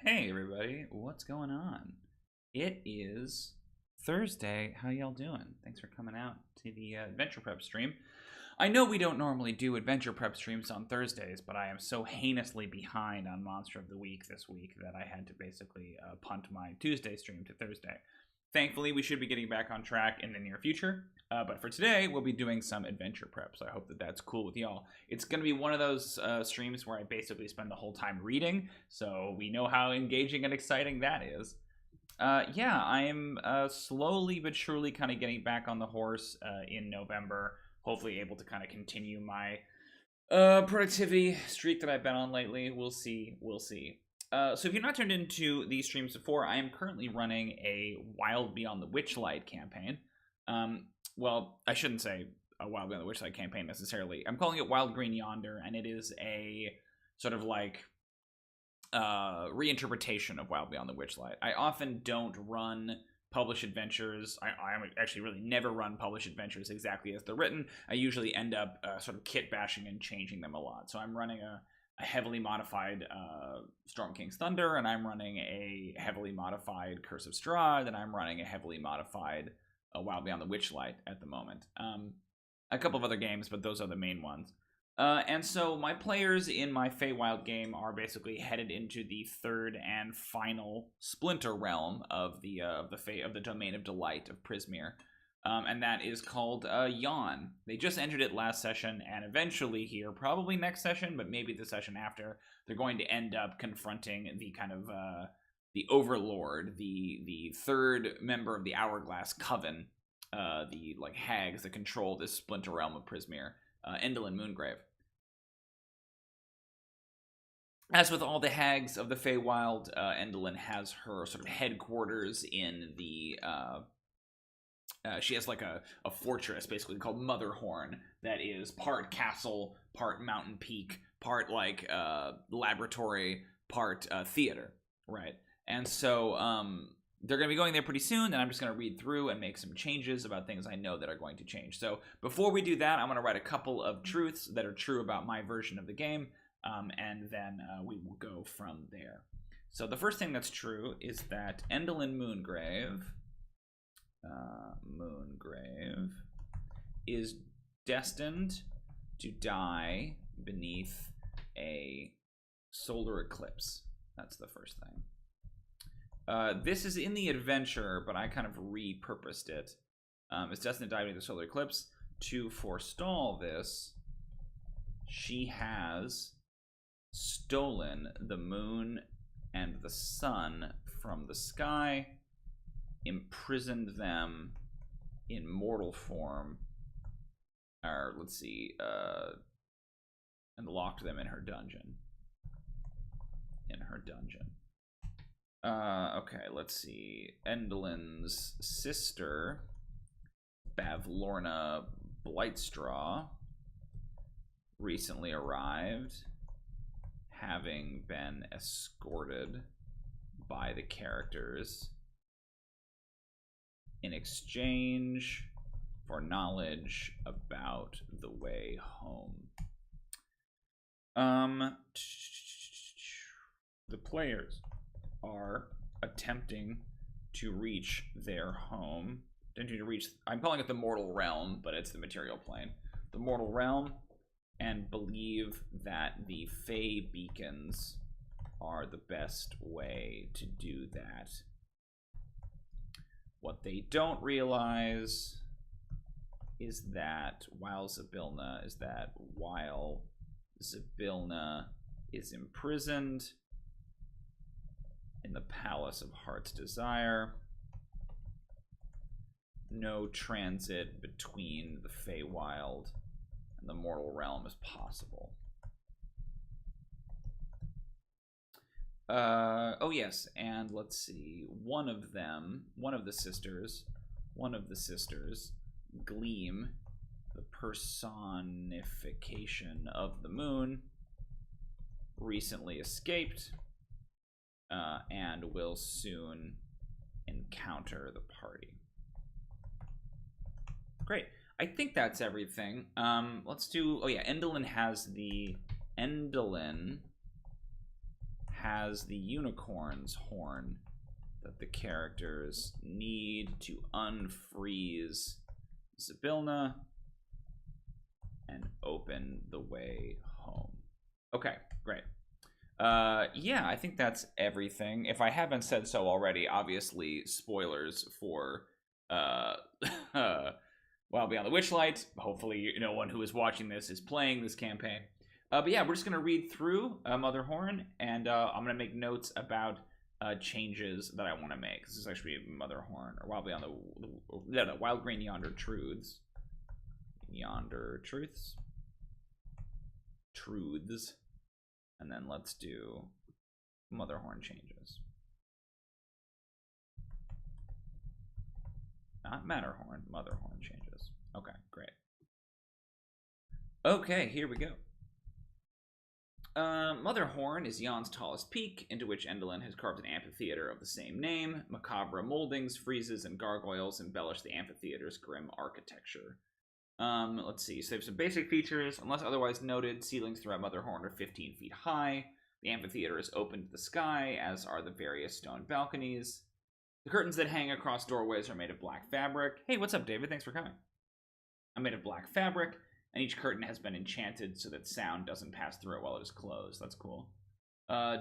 Hey everybody, what's going on? It is Thursday. How y'all doing? Thanks for coming out to the Adventure Prep stream. I know we don't normally do Adventure Prep streams on Thursdays, but I am so heinously behind on Monster of the Week this week that I had to basically punt my Tuesday stream to Thursday. Thankfully, we should be getting back on track in the near future. But for today, we'll be doing some adventure prep, so I hope that that's cool with y'all. It's going to be one of those streams where I basically spend the whole time reading, so we know how engaging and exciting that is. Yeah, I'm slowly but surely kind of getting back on the horse in November, hopefully able to kind of continue my productivity streak that I've been on lately. We'll see. So if you've not turned into these streams before, I am currently running a Wild Beyond the Witchlight campaign. Well, I shouldn't say a Wild Beyond the Witchlight campaign necessarily. I'm calling it Wild Green Yonder, and it is a sort of like reinterpretation of Wild Beyond the Witchlight. I often don't run published adventures. I actually really never run published adventures exactly as they're written. I usually end up sort of kit bashing and changing them a lot. So I'm running a heavily modified Storm King's Thunder, and I'm running a heavily modified Curse of Strahd, and I'm running a heavily modified Wild Beyond the Witchlight at the moment. A couple of other games, but those are the main ones. And so my players in my Feywild game are basically headed into the third and final Splinter realm of the Domain of Delight of Prismeer. and that is called Yawn. They just entered it last session, and eventually here, probably next session, but maybe the session after, they're going to end up confronting the kind of the Overlord, the third member of the Hourglass Coven, the like hags that control this splinter realm of Prismeer, Endelyn Moongrave. As with all the hags of the Feywild, Endelyn has her sort of headquarters in the she has like a fortress basically called Motherhorn that is part castle, part mountain peak, part like laboratory, part theater, right? And so they're going to be going there pretty soon, and I'm just going to read through and make some changes about things I know that are going to change. So before we do that, I'm going to write a couple of truths that are true about my version of the game, and then we will go from there. So the first thing that's true is that Endelyn Moongrave is destined to die beneath a solar eclipse. That's the first thing. This is in the adventure, but I kind of repurposed it. It's destined to die beneath the solar eclipse. To forestall this, she has stolen the moon and the sun from the sky, imprisoned them in mortal form, or let's see, and locked them in her dungeon. Okay, let's see. Endelyn's sister, Bavlorna Blightstraw, recently arrived, having been escorted by the characters in exchange for knowledge about the way home. The players are attempting to reach their home. I'm calling it the mortal realm, but it's the material plane. The mortal realm, and believe that the Fey beacons are the best way to do that. What they don't realize is that while Zybilna is imprisoned in the Palace of Heart's Desire, no transit between the Feywild and the mortal realm is possible. Oh yes, and let's see. One of the sisters, Gleam, the personification of the moon, recently escaped, and will soon encounter the party. Great. I think that's everything. Let's do. Oh yeah, Endelyn has the unicorn's horn that the characters need to unfreeze Zybilna and open the way home. Okay, great. Yeah, I think that's everything. If I haven't said so already, obviously spoilers for Wild Beyond the Witchlight. Hopefully no one who is watching this is playing this campaign. But yeah, we're just going to read through Motherhorn, and I'm going to make notes about changes that I want to make. This is actually Motherhorn, or Wild Beyond the Wild Green Yonder Truths. Truths. And then let's do Motherhorn changes. Not Matterhorn, Motherhorn changes. Okay, great. Okay, here we go. Motherhorn is Yon's tallest peak, into which Endelyn has carved an amphitheater of the same name. Macabre moldings, friezes, and gargoyles embellish the amphitheater's grim architecture. Let's see. So they have some basic features. Unless otherwise noted, ceilings throughout Motherhorn are 15 feet high. The amphitheater is open to the sky, as are the various stone balconies. The curtains that hang across doorways are made of black fabric. Hey, what's up, David? Thanks for coming. I'm made of black fabric, and each curtain has been enchanted so that sound doesn't pass through it while it is closed. That's cool.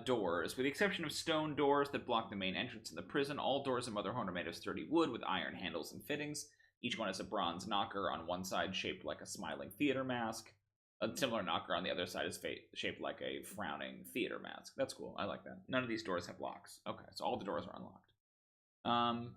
Doors. With the exception of stone doors that block the main entrance in the prison, all doors in Motherhorn are made of sturdy wood with iron handles and fittings. Each one has a bronze knocker on one side shaped like a smiling theater mask. A similar knocker on the other side is shaped like a frowning theater mask. That's cool. I like that. None of these doors have locks. Okay, so all the doors are unlocked.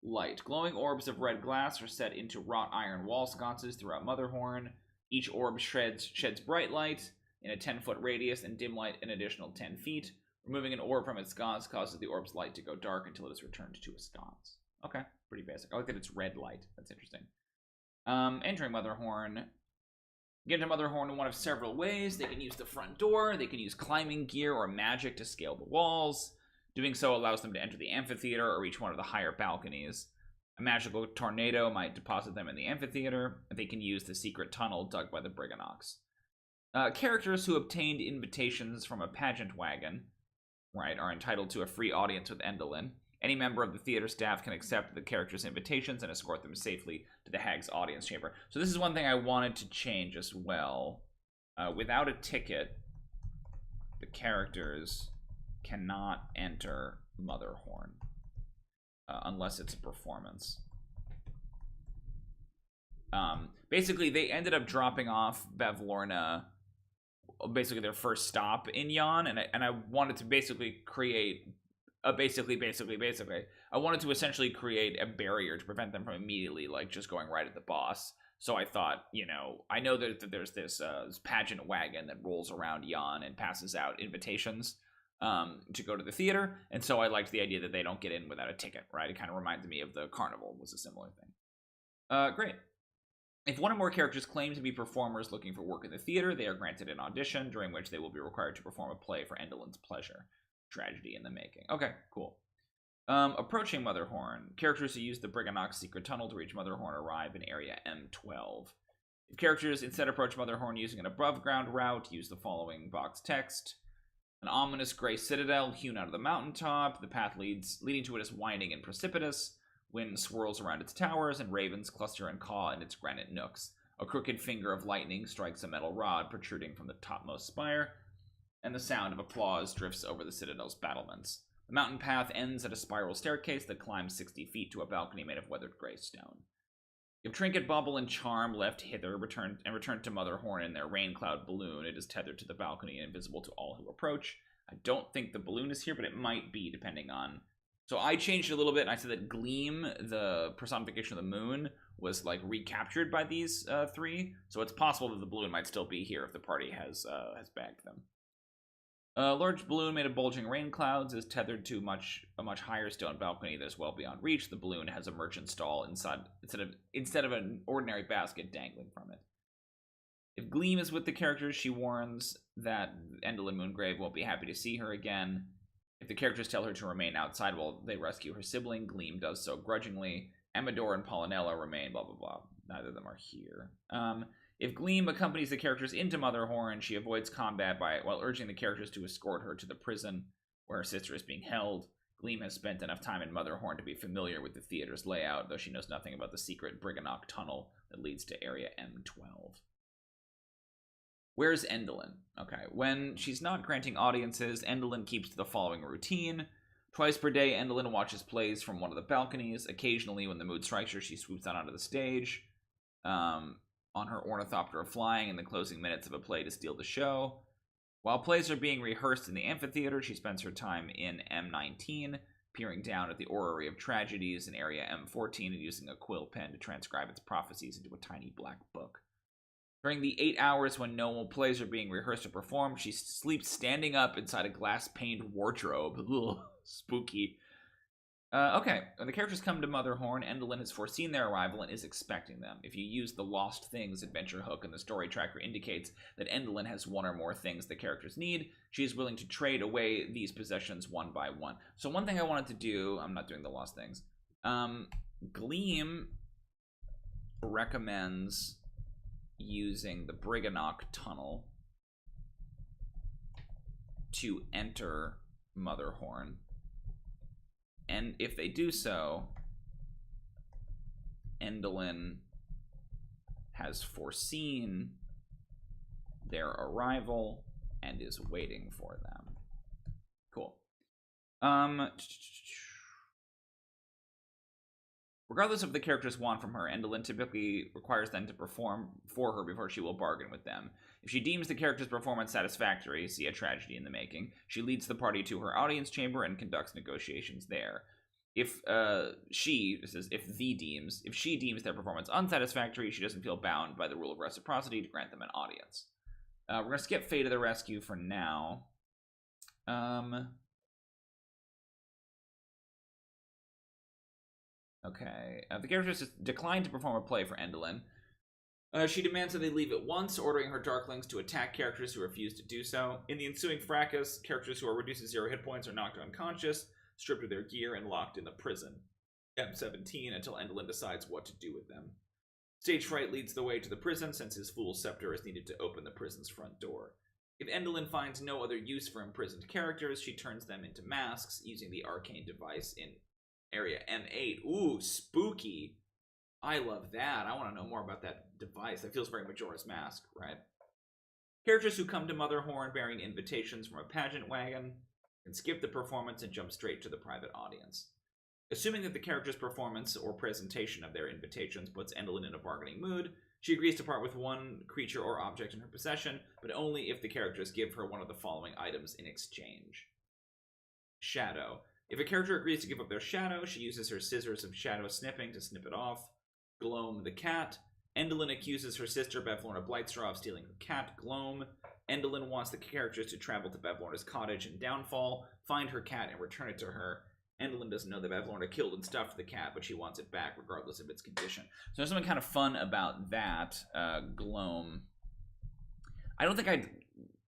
Light. Glowing orbs of red glass are set into wrought iron wall sconces throughout Motherhorn. Each orb sheds bright light in a 10-foot radius and dim light an additional 10 feet. Removing an orb from its sconce causes the orb's light to go dark until it is returned to a sconce. Okay, pretty basic. I like that it's red light. That's interesting. Entering Motherhorn. Get into Motherhorn in one of several ways. They can use the front door. They can use climbing gear or magic to scale the walls. Doing so allows them to enter the amphitheater or reach one of the higher balconies. A magical tornado might deposit them in the amphitheater. They can use the secret tunnel dug by the Briganox. Characters who obtained invitations from a pageant wagon, right, are entitled to a free audience with Endelyn. Any member of the theater staff can accept the characters' invitations and escort them safely to the Hag's audience chamber. So this is one thing I wanted to change as well. Without a ticket, the characters cannot enter Motherhorn unless it's a performance. Basically, they ended up dropping off Bevlorna, basically their first stop in Yon, and I wanted to basically create I wanted to essentially create a barrier to prevent them from immediately like just going right at the boss. So I thought, you know, I know that there's this pageant wagon that rolls around Yon and passes out invitations to go to the theater, and so I liked the idea that they don't get in without a ticket, right? It kind of reminded me of the carnival was a similar thing. Great. If one or more characters claim to be performers looking for work in the theater, they are granted an audition, during which they will be required to perform a play for Endelyn's pleasure. Tragedy in the making. Okay, cool. Approaching Motherhorn. Characters who use the Briganox secret tunnel to reach Motherhorn arrive in area M12. If characters instead approach Motherhorn using an above-ground route, use the following box text. An ominous gray citadel hewn out of the mountaintop. The path leading to it is winding and precipitous. Wind swirls around its towers, and ravens cluster and caw in its granite nooks. A crooked finger of lightning strikes a metal rod protruding from the topmost spire, and the sound of applause drifts over the citadel's battlements. The mountain path ends at a spiral staircase that climbs 60 feet to a balcony made of weathered gray stone. If Trinket, Bauble, and Charm left hither returned to Motherhorn in their rain cloud balloon, it is tethered to the balcony and invisible to all who approach. I don't think the balloon is here, but it might be, depending on... So I changed it a little bit, and I said that Gleam, the personification of the moon, was like recaptured by these three. So it's possible that the balloon might still be here if the party has bagged them. A large balloon made of bulging rain clouds is tethered to a much higher stone balcony that is well beyond reach. The balloon has a merchant stall inside instead of an ordinary basket dangling from it. If Gleam is with the characters, she warns that Endelyn Moongrave won't be happy to see her again. If the characters tell her to remain outside while they rescue her sibling, Gleam does so grudgingly. Amador and Pollinella remain, blah, blah, blah. Neither of them are here. If Gleam accompanies the characters into Motherhorn, she avoids combat while urging the characters to escort her to the prison where her sister is being held. Gleam has spent enough time in Motherhorn to be familiar with the theater's layout, though she knows nothing about the secret Briganox tunnel that leads to Area M12. Where's Endelyn? Okay, when she's not granting audiences, Endelyn keeps to the following routine. Twice per day, Endelyn watches plays from one of the balconies. Occasionally, when the mood strikes her, she swoops out onto the stage on her ornithopter flying in the closing minutes of a play to steal the show. While plays are being rehearsed in the amphitheater, she spends her time in M19, peering down at the orrery of tragedies in Area M14 and using a quill pen to transcribe its prophecies into a tiny black book. During the 8 hours when no plays are being rehearsed or performed, she sleeps standing up inside a glass-paned wardrobe. Ugh, spooky. Okay, when the characters come to Motherhorn, Endelyn has foreseen their arrival and is expecting them. If you use the Lost Things adventure hook, and the story tracker indicates that Endelyn has one or more things the characters need, she is willing to trade away these possessions one by one. So one thing I wanted to do, I'm not doing the Lost Things, Gleam recommends using the Briganox tunnel to enter Motherhorn. And if they do so, Endelyn has foreseen their arrival and is waiting for them. Cool. Regardless of what the characters want from her, Endelyn typically requires them to perform for her before she will bargain with them. If she deems the character's performance satisfactory, see a tragedy in the making, she leads the party to her audience chamber and conducts negotiations there. If she deems their performance unsatisfactory, she doesn't feel bound by the rule of reciprocity to grant them an audience. We're going to skip Fate of the Rescue for now. Okay. The characters decline to perform a play for Endelyn. She demands that they leave at once, ordering her Darklings to attack characters who refuse to do so. In the ensuing fracas, characters who are reduced to 0 hit points are knocked unconscious, stripped of their gear, and locked in the prison. M17 until Endelyn decides what to do with them. Stage Fright leads the way to the prison since his Fool's Scepter is needed to open the prison's front door. If Endelyn finds no other use for imprisoned characters, she turns them into masks using the arcane device in Area M8. Ooh, spooky. I love that. I want to know more about that device. That feels very Majora's Mask, right? Characters who come to Motherhorn bearing invitations from a pageant wagon can skip the performance and jump straight to the private audience. Assuming that the character's performance or presentation of their invitations puts Endelyn in a bargaining mood, she agrees to part with one creature or object in her possession, but only if the characters give her one of the following items in exchange. Shadow. If a character agrees to give up their shadow, she uses her scissors of shadow snipping to snip it off. Gloam the cat. Endelyn accuses her sister Bavlorna Blightstraw of stealing her cat, Gloam. Endelyn wants the characters to travel to Bavlorna's cottage in Downfall, find her cat, and return it to her. Endelyn doesn't know that Bavlorna killed and stuffed the cat, but she wants it back regardless of its condition. So there's something kind of fun about that, Gloam. I don't think I'd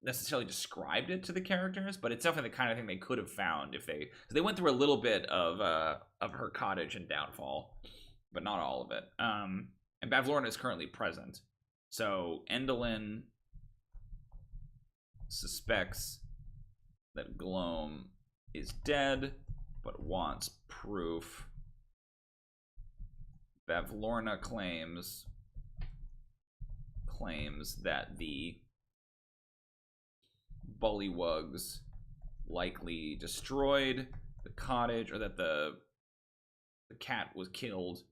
necessarily described it to the characters, but it's definitely the kind of thing they could have found if they went through a little bit of her cottage in Downfall, but not all of it. And Bavlorna is currently present, so Endelyn suspects that Gloam is dead, but wants proof. Bavlorna claims that the bullywugs likely destroyed the cottage, or that the cat was killed.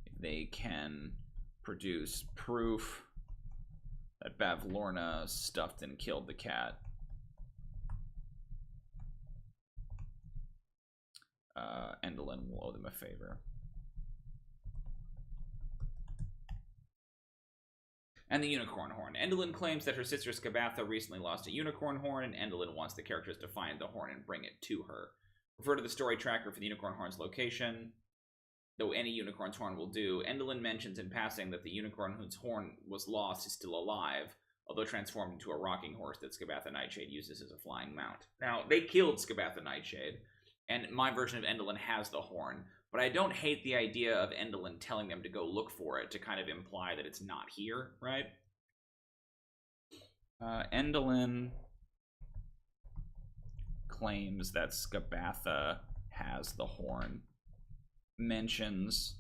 If they can produce proof that Bavlorna stuffed and killed the cat, Endelyn will owe them a favor. And the unicorn horn. Endelyn claims that her sister Skabatha recently lost a unicorn horn, and Endelyn wants the characters to find the horn and bring it to her. Refer to the story tracker for the unicorn horn's location. Though any unicorn's horn will do, Endelyn mentions in passing that the unicorn whose horn was lost is still alive, although transformed into a rocking horse that Skabatha Nightshade uses as a flying mount. Now, they killed Skabatha Nightshade, and my version of Endelyn has the horn, but I don't hate the idea of Endelyn telling them to go look for it to kind of imply that it's not here, right? Endelyn claims that Skabatha has the horn, mentions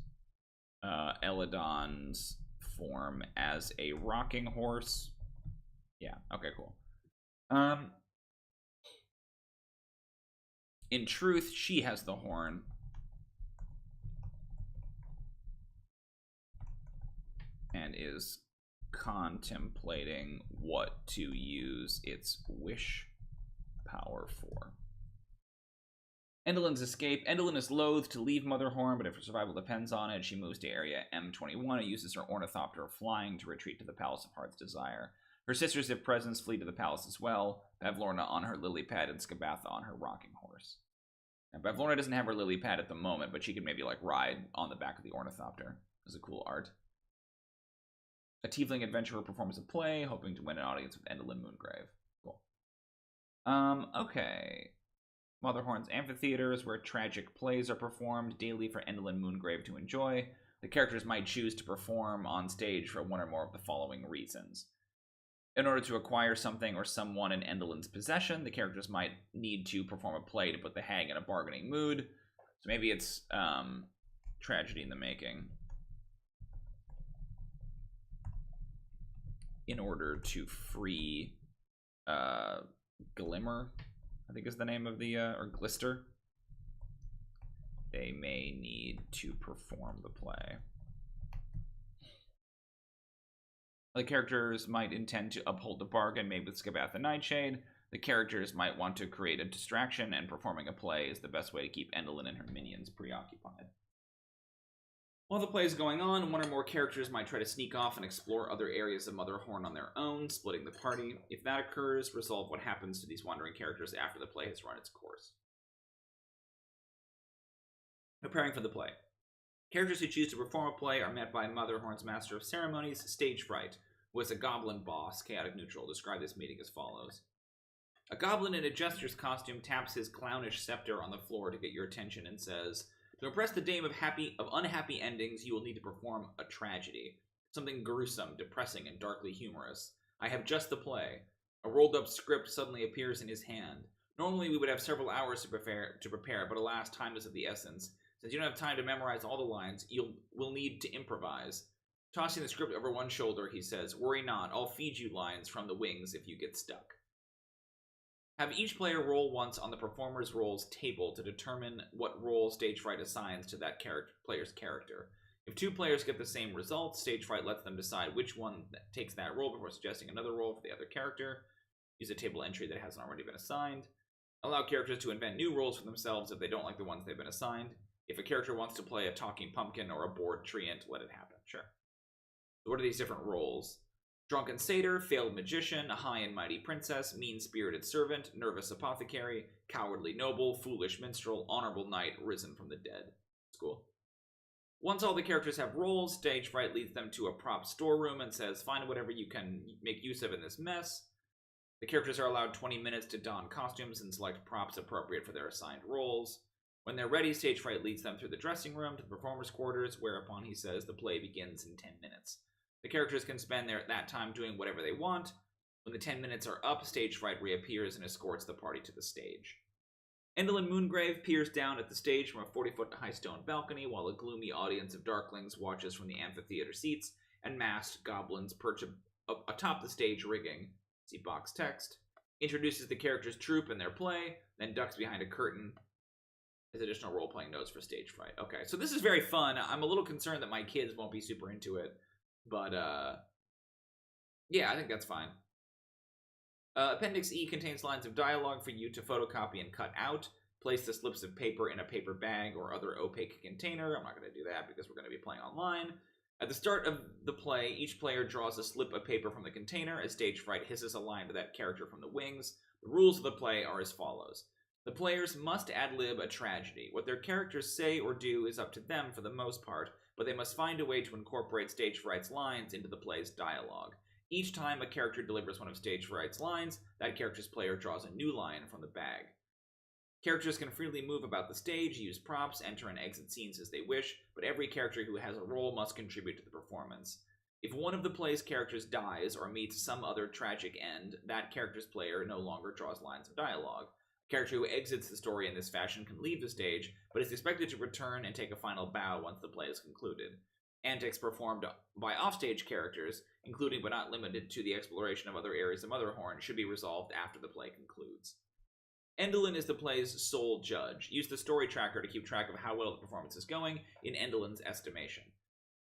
Eladon's form as a rocking horse. Yeah, okay, cool. In truth, she has the horn. And is contemplating what to use its wish power for. Endelyn's escape. Endelyn is loath to leave Motherhorn, but if her survival depends on it, she moves to Area M21 and uses her Ornithopter of Flying to retreat to the Palace of Heart's Desire. Her sisters, if present, flee to the palace as well, Bavlorna on her lily pad and Skabatha on her rocking horse. Now, Bavlorna doesn't have her lily pad at the moment, but she can maybe like ride on the back of the Ornithopter. This is a cool art. A tiefling adventurer performs a play, hoping to win an audience with Endelyn Moongrave. Cool. Okay. Motherhorn's amphitheaters, where tragic plays are performed daily for Endelyn Moongrave to enjoy. The characters might choose to perform on stage for one or more of the following reasons. In order to acquire something or someone in Endelyn's possession, the characters might need to perform a play to put the hag in a bargaining mood. So maybe it's tragedy in the making. in order to free Glimmer, I think is the name of the, or Glister, they may need to perform the play. The characters might intend to uphold the bargain made with Skabath the Nightshade. The characters might want to create a distraction, and performing a play is the best way to keep Endelyn and her minions preoccupied. While the play is going on, one or more characters might try to sneak off and explore other areas of Motherhorn on their own, splitting the party. If that occurs, resolve what happens to these wandering characters after the play has run its course. Preparing for the play. Characters who choose to perform a play are met by Motherhorn's Master of Ceremonies, Stage Fright, who is a goblin boss, chaotic neutral. Describe this meeting as follows. A goblin in a jester's costume taps his clownish scepter on the floor to get your attention and says, to impress the dame of unhappy endings, you will need to perform a tragedy. Something gruesome, depressing, and darkly humorous. I have just the play. A rolled-up script suddenly appears in his hand. Normally we would have several hours to prepare, but alas, time is of the essence. Since you don't have time to memorize all the lines, we'll need to improvise. Tossing the script over one shoulder, he says, worry not, I'll feed you lines from the wings if you get stuck. Have each player roll once on the performer's roles table to determine what role Stage Fright assigns to that player's character. If two players get the same result, Stage Fright lets them decide which one takes that role before suggesting another role for the other character. Use a table entry that hasn't already been assigned. Allow characters to invent new roles for themselves if they don't like the ones they've been assigned. If a character wants to play a talking pumpkin or a bored treant, let it happen. Sure. So what are these different roles? Drunken satyr, failed magician, high and mighty princess, mean-spirited servant, nervous apothecary, cowardly noble, foolish minstrel, honorable knight, risen from the dead. It's cool. Once all the characters have roles, Stage Fright leads them to a prop storeroom and says, find whatever you can make use of in this mess. The characters are allowed 20 minutes to don costumes and select props appropriate for their assigned roles. When they're ready, Stage Fright leads them through the dressing room to the performer's quarters, whereupon he says the play begins in 10 minutes. The characters can spend that time doing whatever they want. When the 10 minutes are up, Stage Fright reappears and escorts the party to the stage. Endelyn Moongrave peers down at the stage from a 40-foot high stone balcony while a gloomy audience of darklings watches from the amphitheater seats, and masked goblins perch atop the stage rigging. See box text. Introduces the characters' troupe and their play, then ducks behind a curtain as additional role-playing notes for Stage Fright. Okay, so this is very fun. I'm a little concerned that my kids won't be super into it, but yeah, I think that's fine. Appendix E contains lines of dialogue for you to photocopy and cut out. Place the slips of paper in a paper bag or other opaque container. I'm not going to do that because we're going to be playing online. At the start of the play, each player draws a slip of paper from the container as Stage Fright hisses a line to that character from the wings. The rules of the play are as follows. The players must ad-lib a tragedy. What their characters say or do is up to them for the most part, but they must find a way to incorporate Stage Fright's lines into the play's dialogue. Each time a character delivers one of Stage Fright's lines, that character's player draws a new line from the bag. Characters can freely move about the stage, use props, enter and exit scenes as they wish, but every character who has a role must contribute to the performance. If one of the play's characters dies or meets some other tragic end, that character's player no longer draws lines of dialogue. A character who exits the story in this fashion can leave the stage, but is expected to return and take a final bow once the play is concluded. Antics performed by offstage characters, including but not limited to the exploration of other areas of Motherhorn, should be resolved after the play concludes. Endelyn is the play's sole judge. Use the story tracker to keep track of how well the performance is going in Endelyn's estimation.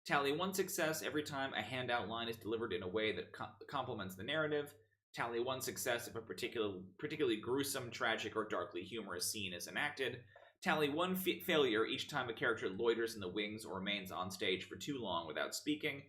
Tally 1 success every time a handout line is delivered in a way that complements the narrative. Tally 1 success if a particularly gruesome, tragic, or darkly humorous scene is enacted. Tally 1 failure each time a character loiters in the wings or remains on stage for too long without speaking.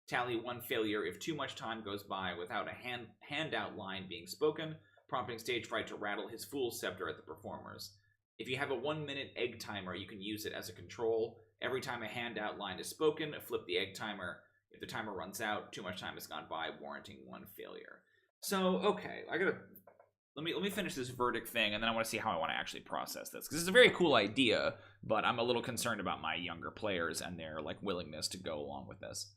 Tally 1 failure if too much time goes by without a handout line being spoken, prompting Stage Fright to rattle his fool's scepter at the performers. If you have a 1-minute egg timer, you can use it as a control. Every time a handout line is spoken, flip the egg timer. If the timer runs out, too much time has gone by, warranting 1 failure. So, okay, let me finish this verdict thing, and then I want to see how I want to actually process this. Because it's a very cool idea, but I'm a little concerned about my younger players and their willingness to go along with this.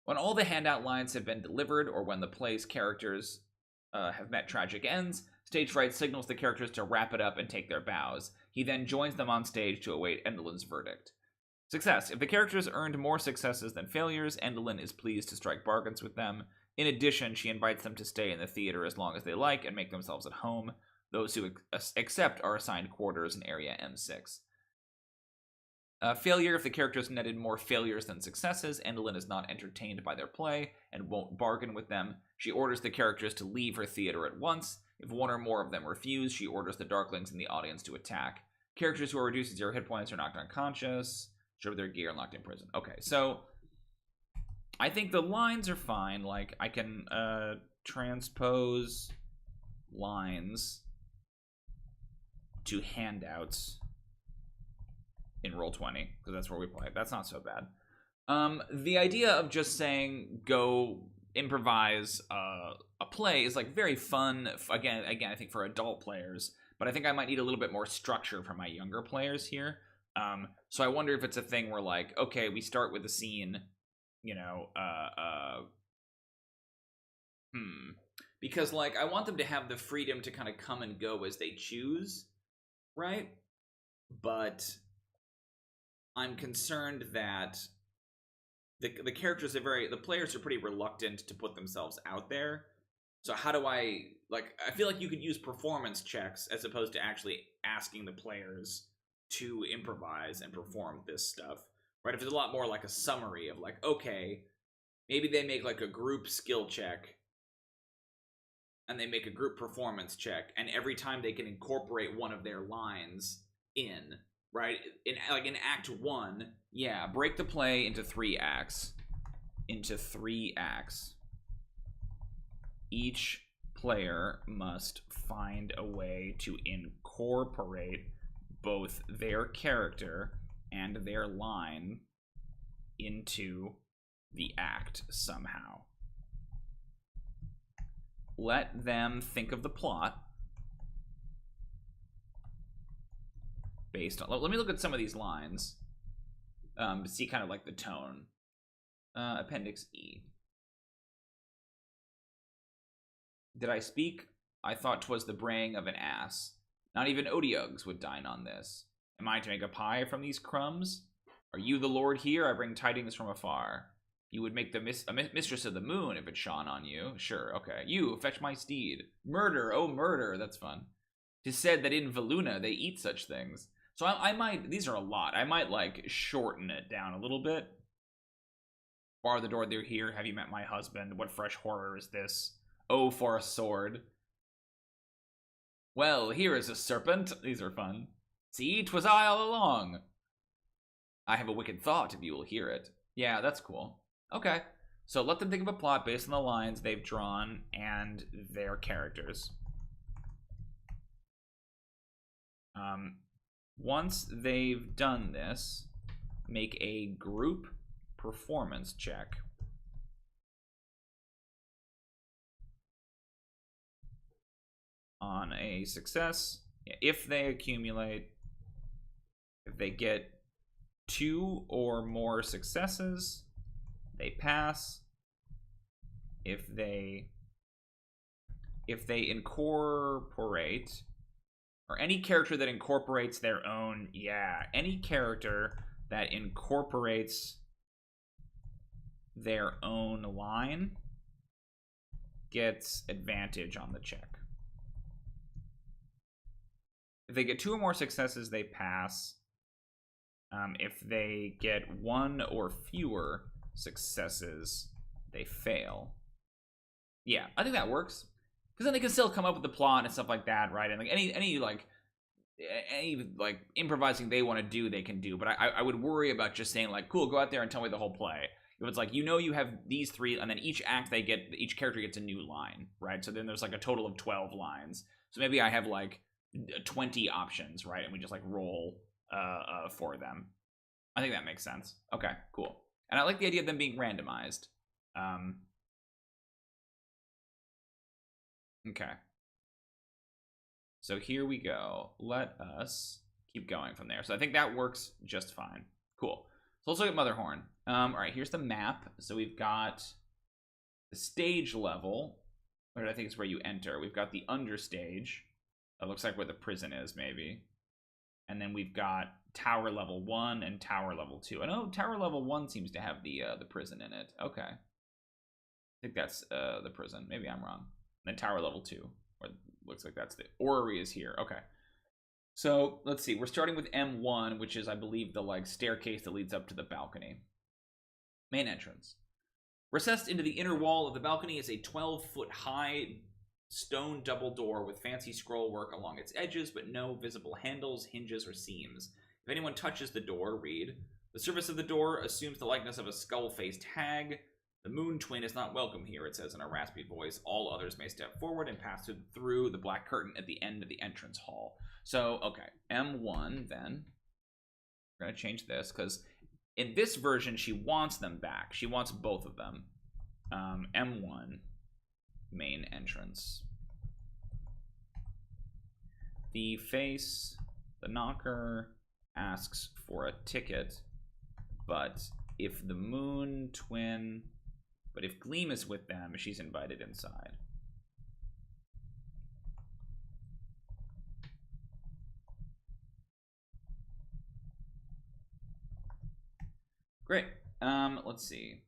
When all the handout lines have been delivered, or when the play's characters have met tragic ends, Stage Fright signals the characters to wrap it up and take their bows. He then joins them on stage to await Endelyn's verdict. Success. If the characters earned more successes than failures, Endelyn is pleased to strike bargains with them. In addition, she invites them to stay in the theater as long as they like and make themselves at home. Those who accept are assigned quarters in Area M6. Failure: if the characters netted more failures than successes, Endelyn is not entertained by their play and won't bargain with them. She orders the characters to leave her theater at once. If one or more of them refuse, she orders the Darklings in the audience to attack. Characters who are reduced to 0 hit points are knocked unconscious, strip their gear, and locked in prison. Okay, so I think the lines are fine. Like, I can transpose lines to handouts in Roll20, because that's where we play. That's not so bad. The idea of just saying go improvise a play is like very fun. Again, I think for adult players, but I think I might need a little bit more structure for my younger players here. So I wonder if it's a thing where like, okay, we start with a scene, you know, because like I want them to have the freedom to kind of come and go as they choose, right? But I'm concerned that the characters are the players are pretty reluctant to put themselves out there. So how do I feel like you could use performance checks as opposed to actually asking the players to improvise and perform this stuff, right? If it's a lot more like a summary of like, okay, maybe they make like a group skill check and they make a group performance check, and every time they can incorporate one of their lines in, right? In Act 1, yeah, break the play into 3 acts. Each player must find a way to incorporate both their character and their line into the act somehow. Let them think of the plot based on... Let me look at some of these lines to see kind of like the tone. Appendix E. Did I speak? I thought 'twas the braying of an ass. Not even Odiugs would dine on this. Am I to make a pie from these crumbs? Are you the lord here? I bring tidings from afar. You would make the mistress of the moon if it shone on you. Sure, okay. You, fetch my steed. Murder, oh murder, that's fun. 'Tis said that in Valuna they eat such things. So I might, these are a lot. I might like shorten it down a little bit. Bar the door, they're here. Have you met my husband? What fresh horror is this? Oh, for a sword. Well, here is a serpent. These are fun. See, 'twas I all along. I have a wicked thought, if you will hear it. Yeah, that's cool. Okay, so let them think of a plot based on the lines they've drawn and their characters. Once they've done this, make a group performance check. On a success, if they accumulate, if they get 2 or more successes, they pass. If they incorporate, or any character that incorporates their own, any character that incorporates their own line gets advantage on the check. If they get 2 or more successes, they pass. If they get 1 or fewer successes, they fail. Yeah, I think that works. Because then they can still come up with the plot and stuff like that, right? And like any improvising they want to do, they can do. But I would worry about just saying like, cool, go out there and tell me the whole play. If it's like, you have these 3, and then each act each character gets a new line, right? So then there's like a total of 12 lines. So maybe I have like 20 options, right? And we just like roll for them. I think that makes sense. Okay, cool. And I like the idea of them being randomized. Okay. So here we go. Let us keep going from there. So I think that works just fine. Cool. So let's look at Motherhorn. All right, here's the map. So we've got the stage level, which I think is where you enter. We've got the understage. That looks like where the prison is, maybe. And then we've got tower level 1 and tower level 2. I know tower level 1 seems to have the prison in it. Okay. think that's the prison. Maybe I'm wrong. And tower level 2. Or looks like that's the orrery is here. Okay. So let's see. We're starting with M1, which is, I believe, the like staircase that leads up to the balcony. Main entrance. Recessed into the inner wall of the balcony is a 12-foot high stone double door with fancy scroll work along its edges, but no visible handles, hinges, or seams. If anyone touches the door, read. The surface of the door assumes the likeness of a skull-faced hag. The moon twin is not welcome here, it says in a raspy voice. All others may step forward and pass through the black curtain at the end of the entrance hall. So, okay, M1 then. We're going to change this because in this version, she wants them back. She wants both of them. M1, main entrance. The face, the knocker, asks for a ticket, but if the moon twin... But if Gleam is with them, she's invited inside. Great. Let's see.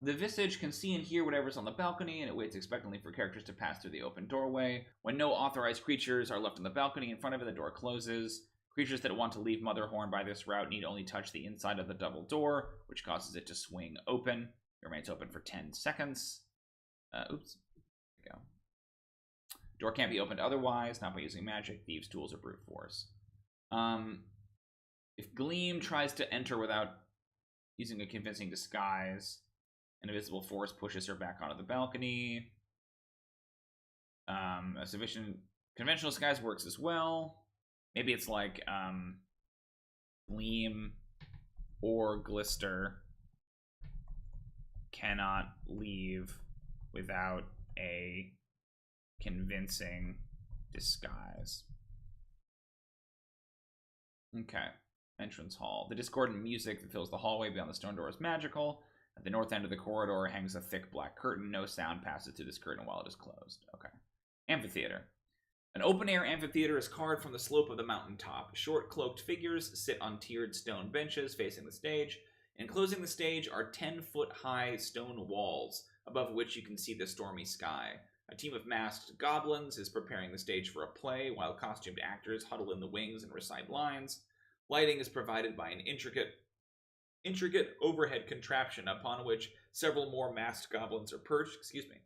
The Visage can see and hear whatever's on the balcony, and it waits expectantly for characters to pass through the open doorway. When no authorized creatures are left on the balcony in front of it, the door closes. Creatures that want to leave Motherhorn by this route need only touch the inside of the double door, which causes it to swing open. It remains open for 10 seconds. Oops. There we go. Door can't be opened otherwise, not by using magic, thieves' tools, or brute force. If Gleam tries to enter without using a convincing disguise, an invisible force pushes her back onto the balcony. A sufficient conventional disguise works as well. Maybe it's like Gleam or Glister cannot leave without a convincing disguise. Okay. Entrance hall. The discordant music that fills the hallway beyond the stone door is magical. At the north end of the corridor hangs a thick black curtain. No sound passes through this curtain while it is closed. Okay. Amphitheater. An open-air amphitheater is carved from the slope of the mountaintop. Short, cloaked figures sit on tiered stone benches facing the stage. Enclosing the stage are 10-foot-high stone walls, above which you can see the stormy sky. A team of masked goblins is preparing the stage for a play, while costumed actors huddle in the wings and recite lines. Lighting is provided by an intricate overhead contraption upon which several more masked goblins are perched. Excuse me.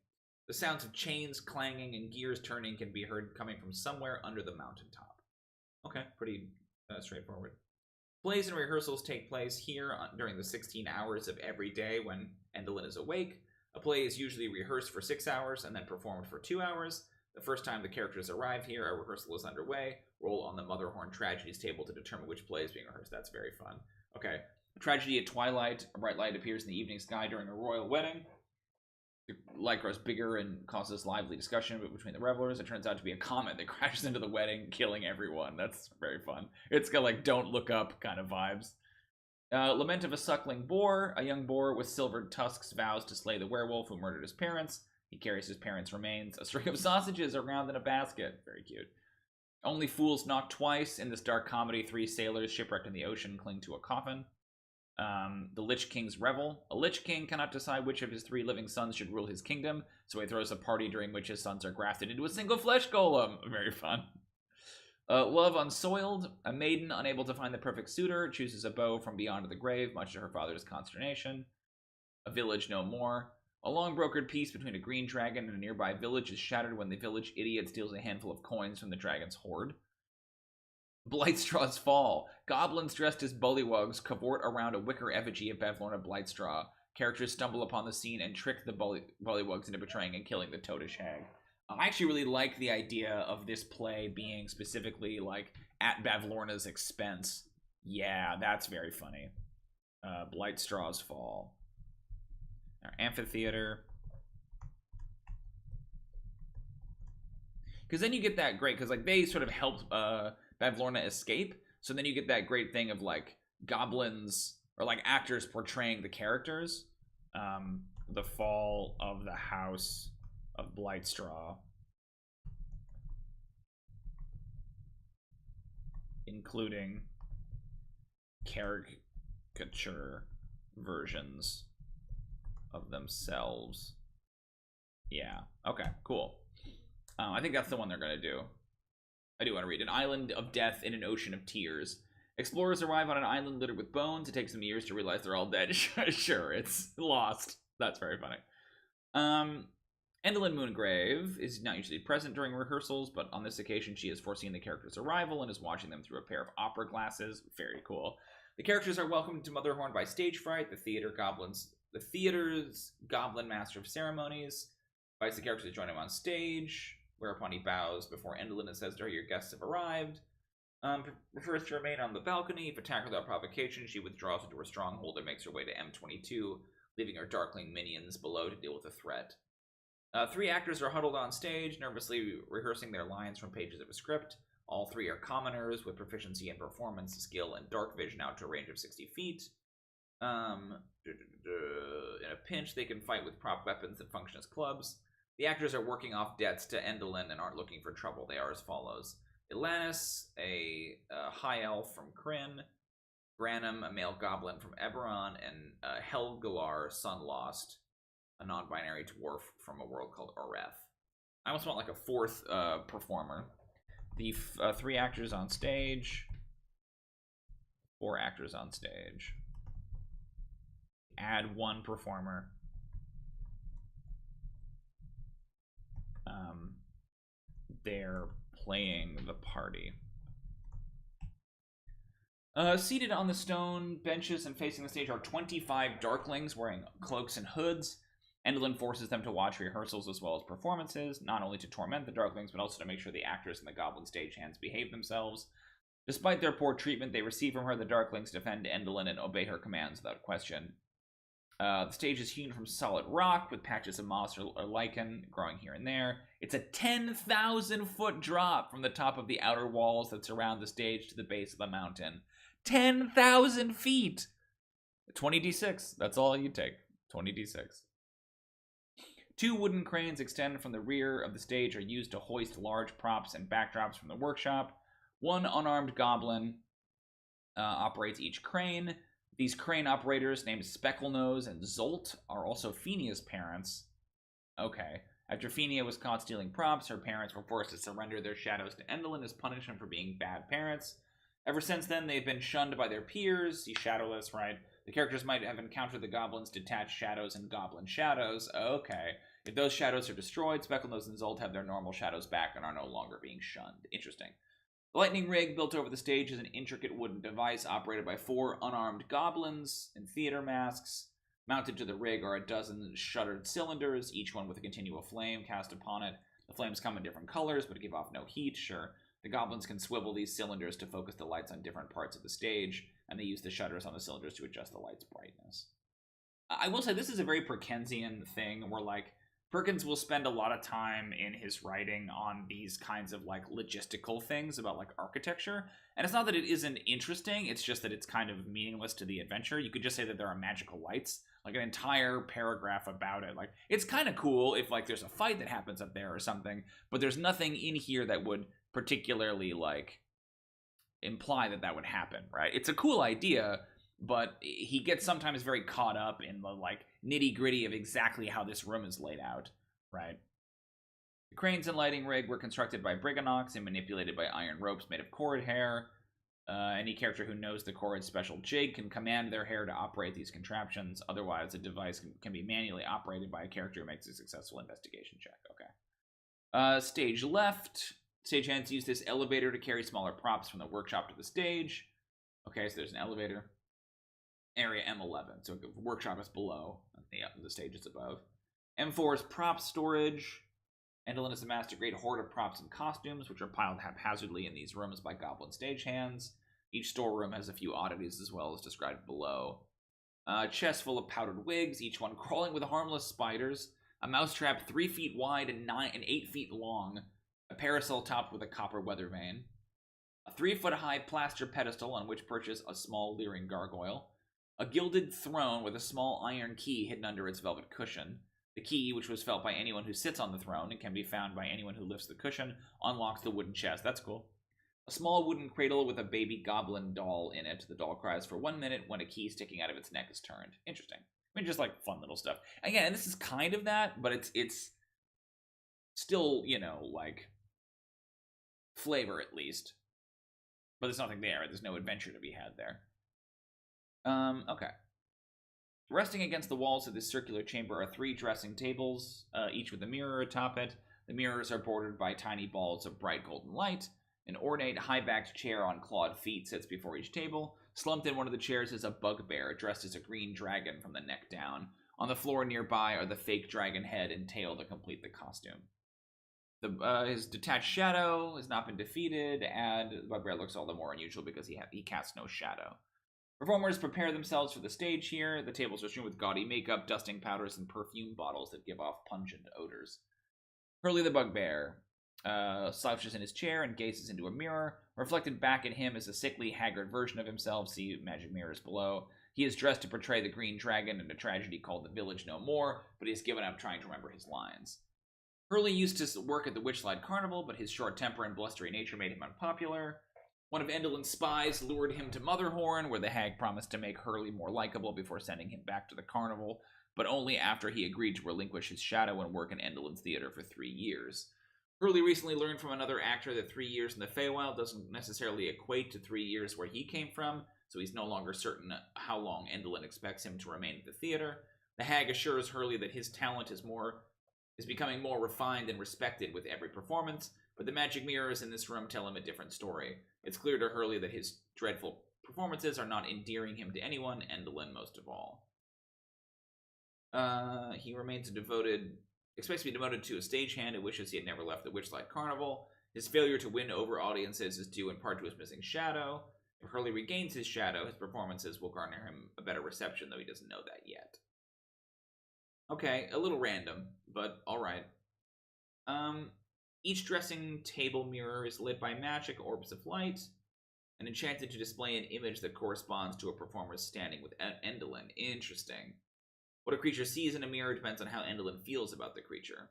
The sounds of chains clanging and gears turning can be heard coming from somewhere under the mountaintop. Okay, pretty straightforward. Plays and rehearsals take place here during the 16 hours of every day when Endelyn is awake. A play is usually rehearsed for 6 hours and then performed for 2 hours. The first time the characters arrive here, a rehearsal is underway. Roll on the Motherhorn Tragedies table to determine which play is being rehearsed. That's very fun. Okay. Tragedy at twilight. A bright light appears in the evening sky during a royal wedding. The light grows bigger and causes lively discussion between the revelers. It turns out to be a comet that crashes into the wedding, killing everyone. That's very fun. It's got like Don't Look Up kind of vibes. Lament of a suckling boar. A young boar with silvered tusks vows to slay the werewolf who murdered his parents. He carries his parents' remains. A string of sausages around in a basket. Very cute. Only fools knock twice. In this dark comedy, 3 sailors shipwrecked in the ocean cling to a coffin. The Lich King's Revel. A Lich King cannot decide which of his 3 living sons should rule his kingdom, so he throws a party during which his sons are grafted into a single flesh golem. Very fun. Love Unsoiled. A maiden unable to find the perfect suitor chooses a beau from beyond the grave, much to her father's consternation. A Village No More. A long-brokered peace between a green dragon and a nearby village is shattered when the village idiot steals a handful of coins from the dragon's hoard. Blightstraw's Fall. Goblins dressed as bullywugs cavort around a wicker effigy of Bevlorna Blightstraw. Characters stumble upon the scene and trick the bullywugs into betraying and killing the toadish hag. I actually really like the idea of this play being specifically like at Bavlorna's expense. Yeah, that's very funny. Blightstraw's Fall. Our amphitheater. Because then you get that great, because like they sort of help Bavlorna escape. So then you get that great thing of like goblins or like actors portraying the characters. The fall of the house of Blightstraw, including caricature versions of themselves Yeah. Okay, cool. I think that's the one they're going to do. I do want to read. An island of death in an ocean of tears. Explorers arrive on an island littered with bones. It takes them years to realize they're all dead. Sure, it's lost. That's very funny. Endelyn Moongrave is not usually present during rehearsals, but on this occasion she has foreseen the characters' arrival and is watching them through a pair of opera glasses. Very cool. The characters are welcomed to Motherhorn by stage fright. The theater's goblin master of ceremonies invites the characters to join him on stage, whereupon he bows before Endelyn and says to her, "Your guests have arrived." Prefers to remain on the balcony. If attacked without provocation, she withdraws into her stronghold and makes her way to M22, leaving her Darkling minions below to deal with the threat. 3 actors are huddled on stage, nervously rehearsing their lines from pages of a script. All 3 are commoners with proficiency in performance, skill, and dark vision out to a range of 60 feet. In a pinch, they can fight with prop weapons that function as clubs. The actors are working off debts to Endelyn and aren't looking for trouble. They are as follows. Elanis, a high elf from Kryn. Branham, a male goblin from Eberron. And Helgalar, Sun Lost, a non-binary dwarf from a world called Oreth. I almost want like a 4th performer. The 3 actors on stage. 4 actors on stage. Add 1 performer. They're playing the party. Seated on the stone benches and facing the stage are 25 Darklings wearing cloaks and hoods. Endelyn forces them to watch rehearsals as well as performances, not only to torment the Darklings, but also to make sure the actors and the goblin stagehands behave themselves. Despite their poor treatment they receive from her, the Darklings defend Endelyn and obey her commands without question. The stage is hewn from solid rock, with patches of moss or lichen growing here and there. It's a 10,000-foot drop from the top of the outer walls that surround the stage to the base of the mountain. 10,000 feet! 20d6, that's all you take. 20d6. 2 wooden cranes extend from the rear of the stage are used to hoist large props and backdrops from the workshop. 1 unarmed goblin operates each crane. These crane operators, named Specklenose and Zolt, are also Fenia's parents. Okay. After Fenia was caught stealing props, her parents were forced to surrender their shadows to Endelyn as punishment for being bad parents. Ever since then, they've been shunned by their peers. He's shadowless, right? The characters might have encountered the goblins' detached shadows and goblin shadows. Okay. If those shadows are destroyed, Specklenose and Zolt have their normal shadows back and are no longer being shunned. Interesting. The lightning rig built over the stage is an intricate wooden device operated by 4 unarmed goblins in theater masks. Mounted to the rig are a dozen shuttered cylinders, each one with a continual flame cast upon it. The flames come in different colors, but give off no heat, sure. The goblins can swivel these cylinders to focus the lights on different parts of the stage, and they use the shutters on the cylinders to adjust the light's brightness. I will say this is a very Perkinsian thing where, like, Perkins will spend a lot of time in his writing on these kinds of like logistical things about like architecture. And it's not that it isn't interesting, it's just that it's kind of meaningless to the adventure. You could just say that there are magical lights, like an entire paragraph about it. Like, it's kind of cool if like there's a fight that happens up there or something, but there's nothing in here that would particularly like imply that that would happen, right? It's a cool idea, but he gets sometimes very caught up in the like nitty-gritty of exactly how this room is laid out, right? The cranes and lighting rig were constructed by Briganox and manipulated by iron ropes made of cord hair. Any character who knows the Corrid's special jig can command their hair to operate these contraptions. Otherwise, a device can be manually operated by a character who makes a successful investigation check. Okay. Stage left. Stagehands use this elevator to carry smaller props from the workshop to the stage. Okay, so there's an elevator. Area M11, so the workshop is below, the stage is above. M4 is prop storage. Endelyn has amassed a great hoard of props and costumes, which are piled haphazardly in these rooms by goblin stagehands. Each storeroom has a few oddities as well as described below. A chest full of powdered wigs, each one crawling with harmless spiders. A mousetrap 3 feet wide and 8 feet long. A parasol topped with a copper weather vane. A 3-foot-high plaster pedestal on which perches a small leering gargoyle. A gilded throne with a small iron key hidden under its velvet cushion. The key, which was felt by anyone who sits on the throne and can be found by anyone who lifts the cushion, unlocks the wooden chest. That's cool. A small wooden cradle with a baby goblin doll in it. The doll cries for 1 minute when a key sticking out of its neck is turned. Interesting. I mean, just like fun little stuff. Again, this is kind of that, but it's Still, you know, like, flavor at least. But there's nothing there. There's no adventure to be had there. Okay. Resting against the walls of this circular chamber are 3 dressing tables, each with a mirror atop it. The mirrors are bordered by tiny balls of bright golden light. An ornate, high-backed chair on clawed feet sits before each table. Slumped in one of the chairs is a bugbear, dressed as a green dragon from the neck down. On the floor nearby are the fake dragon head and tail to complete the costume. His detached shadow has not been defeated, and the bugbear looks all the more unusual because he casts no shadow. Performers prepare themselves for the stage here. The tables are strewn with gaudy makeup, dusting powders, and perfume bottles that give off pungent odors. Hurley the bugbear slouches in his chair and gazes into a mirror. Reflected back at him is a sickly, haggard version of himself. See magic mirrors below. He is dressed to portray the green dragon in a tragedy called The Village No More, but he has given up trying to remember his lines. Hurley used to work at the Witchlight Carnival, but his short temper and blustery nature made him unpopular. One of Endelyn's spies lured him to Motherhorn, where the hag promised to make Hurley more likable before sending him back to the carnival, but only after he agreed to relinquish his shadow and work in Endelyn's theater for 3 years. Hurley recently learned from another actor that 3 years in the Feywild doesn't necessarily equate to 3 years where he came from, so he's no longer certain how long Endelyn expects him to remain at the theater. The hag assures Hurley that his talent is becoming more refined and respected with every performance, but the magic mirrors in this room tell him a different story. It's clear to Hurley that his dreadful performances are not endearing him to anyone, Endelyn most of all. He expects to be devoted to a stagehand who wishes he had never left the Witchlight Carnival. His failure to win over audiences is due in part to his missing shadow. If Hurley regains his shadow, his performances will garner him a better reception, though he doesn't know that yet. Okay, a little random, but alright. Each dressing table mirror is lit by magic orbs of light and enchanted to display an image that corresponds to a performer standing with Endelyn. Interesting. What a creature sees in a mirror depends on how Endelyn feels about the creature.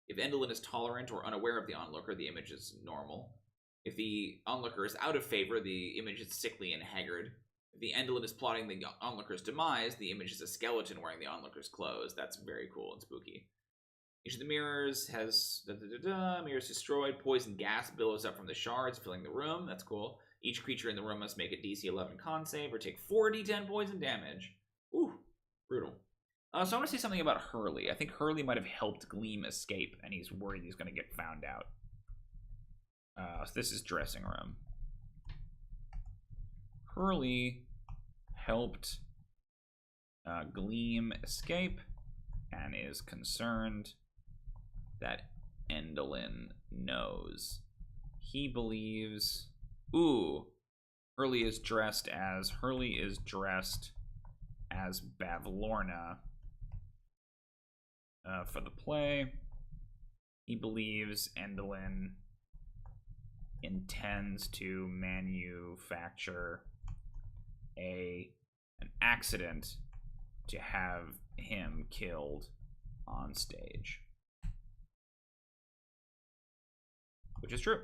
If Endelyn is tolerant or unaware of the onlooker, the image is normal. If the onlooker is out of favor, the image is sickly and haggard. If the Endelyn is plotting the onlooker's demise, the image is a skeleton wearing the onlooker's clothes. That's very cool and spooky. Each of the mirrors has mirrors destroyed. Poison gas billows up from the shards, filling the room. That's cool. Each creature in the room must make a DC 11 con save or take 4d10 poison damage. Ooh, brutal. So I want to say something about Hurley. I think Hurley might have helped Gleam escape, and he's worried he's going to get found out. So this is dressing room. Hurley helped Gleam escape and is concerned that Endelyn knows. He believes... Ooh. Hurley is dressed as Bavlorna for the play. He believes Endelyn intends to manufacture an accident to have him killed on stage. Which is true.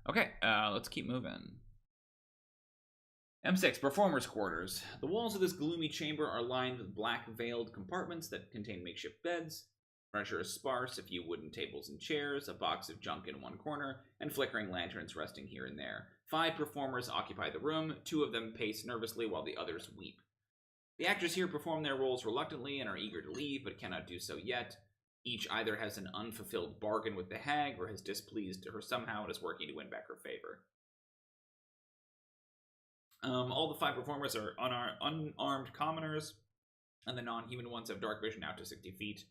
Okay, let's keep moving. M6, Performers' Quarters. The walls of this gloomy chamber are lined with black veiled compartments that contain makeshift beds. Furniture is sparse, a few wooden tables and chairs, a box of junk in one corner, and flickering lanterns resting here and there. 5 performers occupy the room. 2 of them pace nervously while the others weep. The actors here perform their roles reluctantly and are eager to leave, but cannot do so yet. Each either has an unfulfilled bargain with the hag or has displeased her somehow and is working to win back her favor. All the 5 performers are unarmed commoners, and the non-human ones have dark vision out to 60 feet.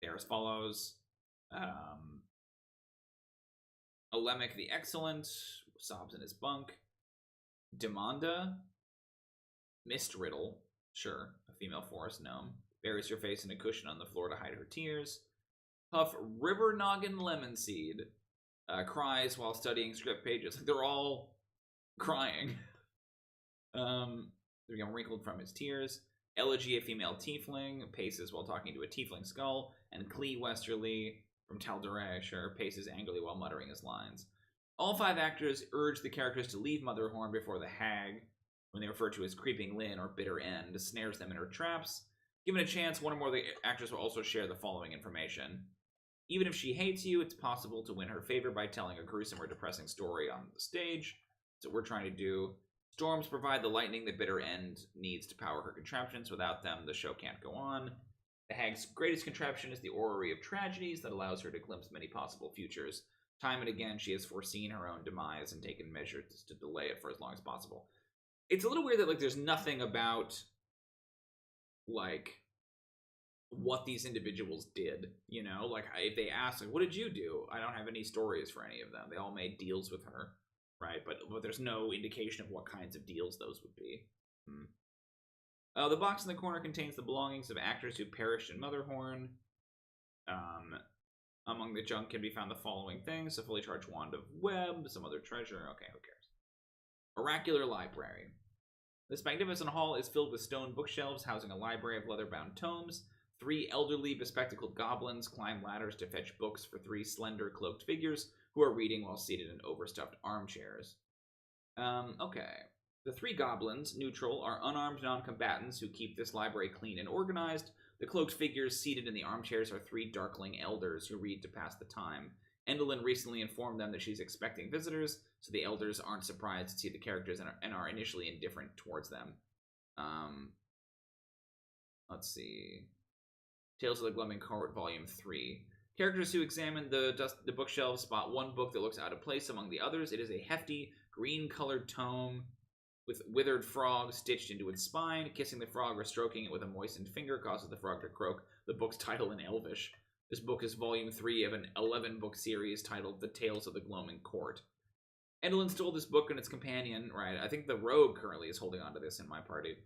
They are as follows. Olemic the Excellent sobs in his bunk. Demanda, Mist Riddle, sure, a female forest gnome, buries her face in a cushion on the floor to hide her tears. Puff River Noggin Lemonseed cries while studying script pages. They're all crying. They're getting wrinkled from his tears. Elegy, a female tiefling, paces while talking to a tiefling skull, and Clee Westerly from Tal'Dorei paces angrily while muttering his lines. All 5 actors urge the characters to leave Motherhorn before the hag when they refer to as creeping Lynn or bitter end, snares them in her traps. Given a chance, one or more of the actors will also share the following information. Even if she hates you, it's possible to win her favor by telling a gruesome or depressing story on the stage. That's what we're trying to do. Storms provide the lightning that bitter end needs to power her contraptions. Without them, the show can't go on. The hag's greatest contraption is the orrery of tragedies that allows her to glimpse many possible futures. Time and again, she has foreseen her own demise and taken measures to delay it for as long as possible. It's a little weird that, like, there's nothing about, like, what these individuals did, you know? Like, if they ask, like, what did you do? I don't have any stories for any of them. They all made deals with her, right? But there's no indication of what kinds of deals those would be. The box in the corner contains the belongings of actors who perished in Motherhorn. Among the junk can be found the following things: a fully charged wand of web, some other treasure. Okay, who cares? Oracular library. This magnificent hall is filled with stone bookshelves housing a library of leather-bound tomes. 3 elderly, bespectacled goblins climb ladders to fetch books for 3 slender, cloaked figures who are reading while seated in overstuffed armchairs. Okay. The 3 goblins, neutral, are unarmed non-combatants who keep this library clean and organized. The cloaked figures seated in the armchairs are 3 darkling elders who read to pass the time. Endelyn recently informed them that she's expecting visitors, so the elders aren't surprised to see the characters and are initially indifferent towards them. Let's see. Tales of the Glowing Court, Volume 3. Characters who examine the bookshelves spot one book that looks out of place among the others. It is a hefty, green-colored tome with withered frog stitched into its spine. Kissing the frog or stroking it with a moistened finger causes the frog to croak the book's title in Elvish. This book is Volume 3 of an 11-book series titled The Tales of the Gloaming Court. Endelyn stole this book and its companion, right? I think the rogue currently is holding onto this in my party,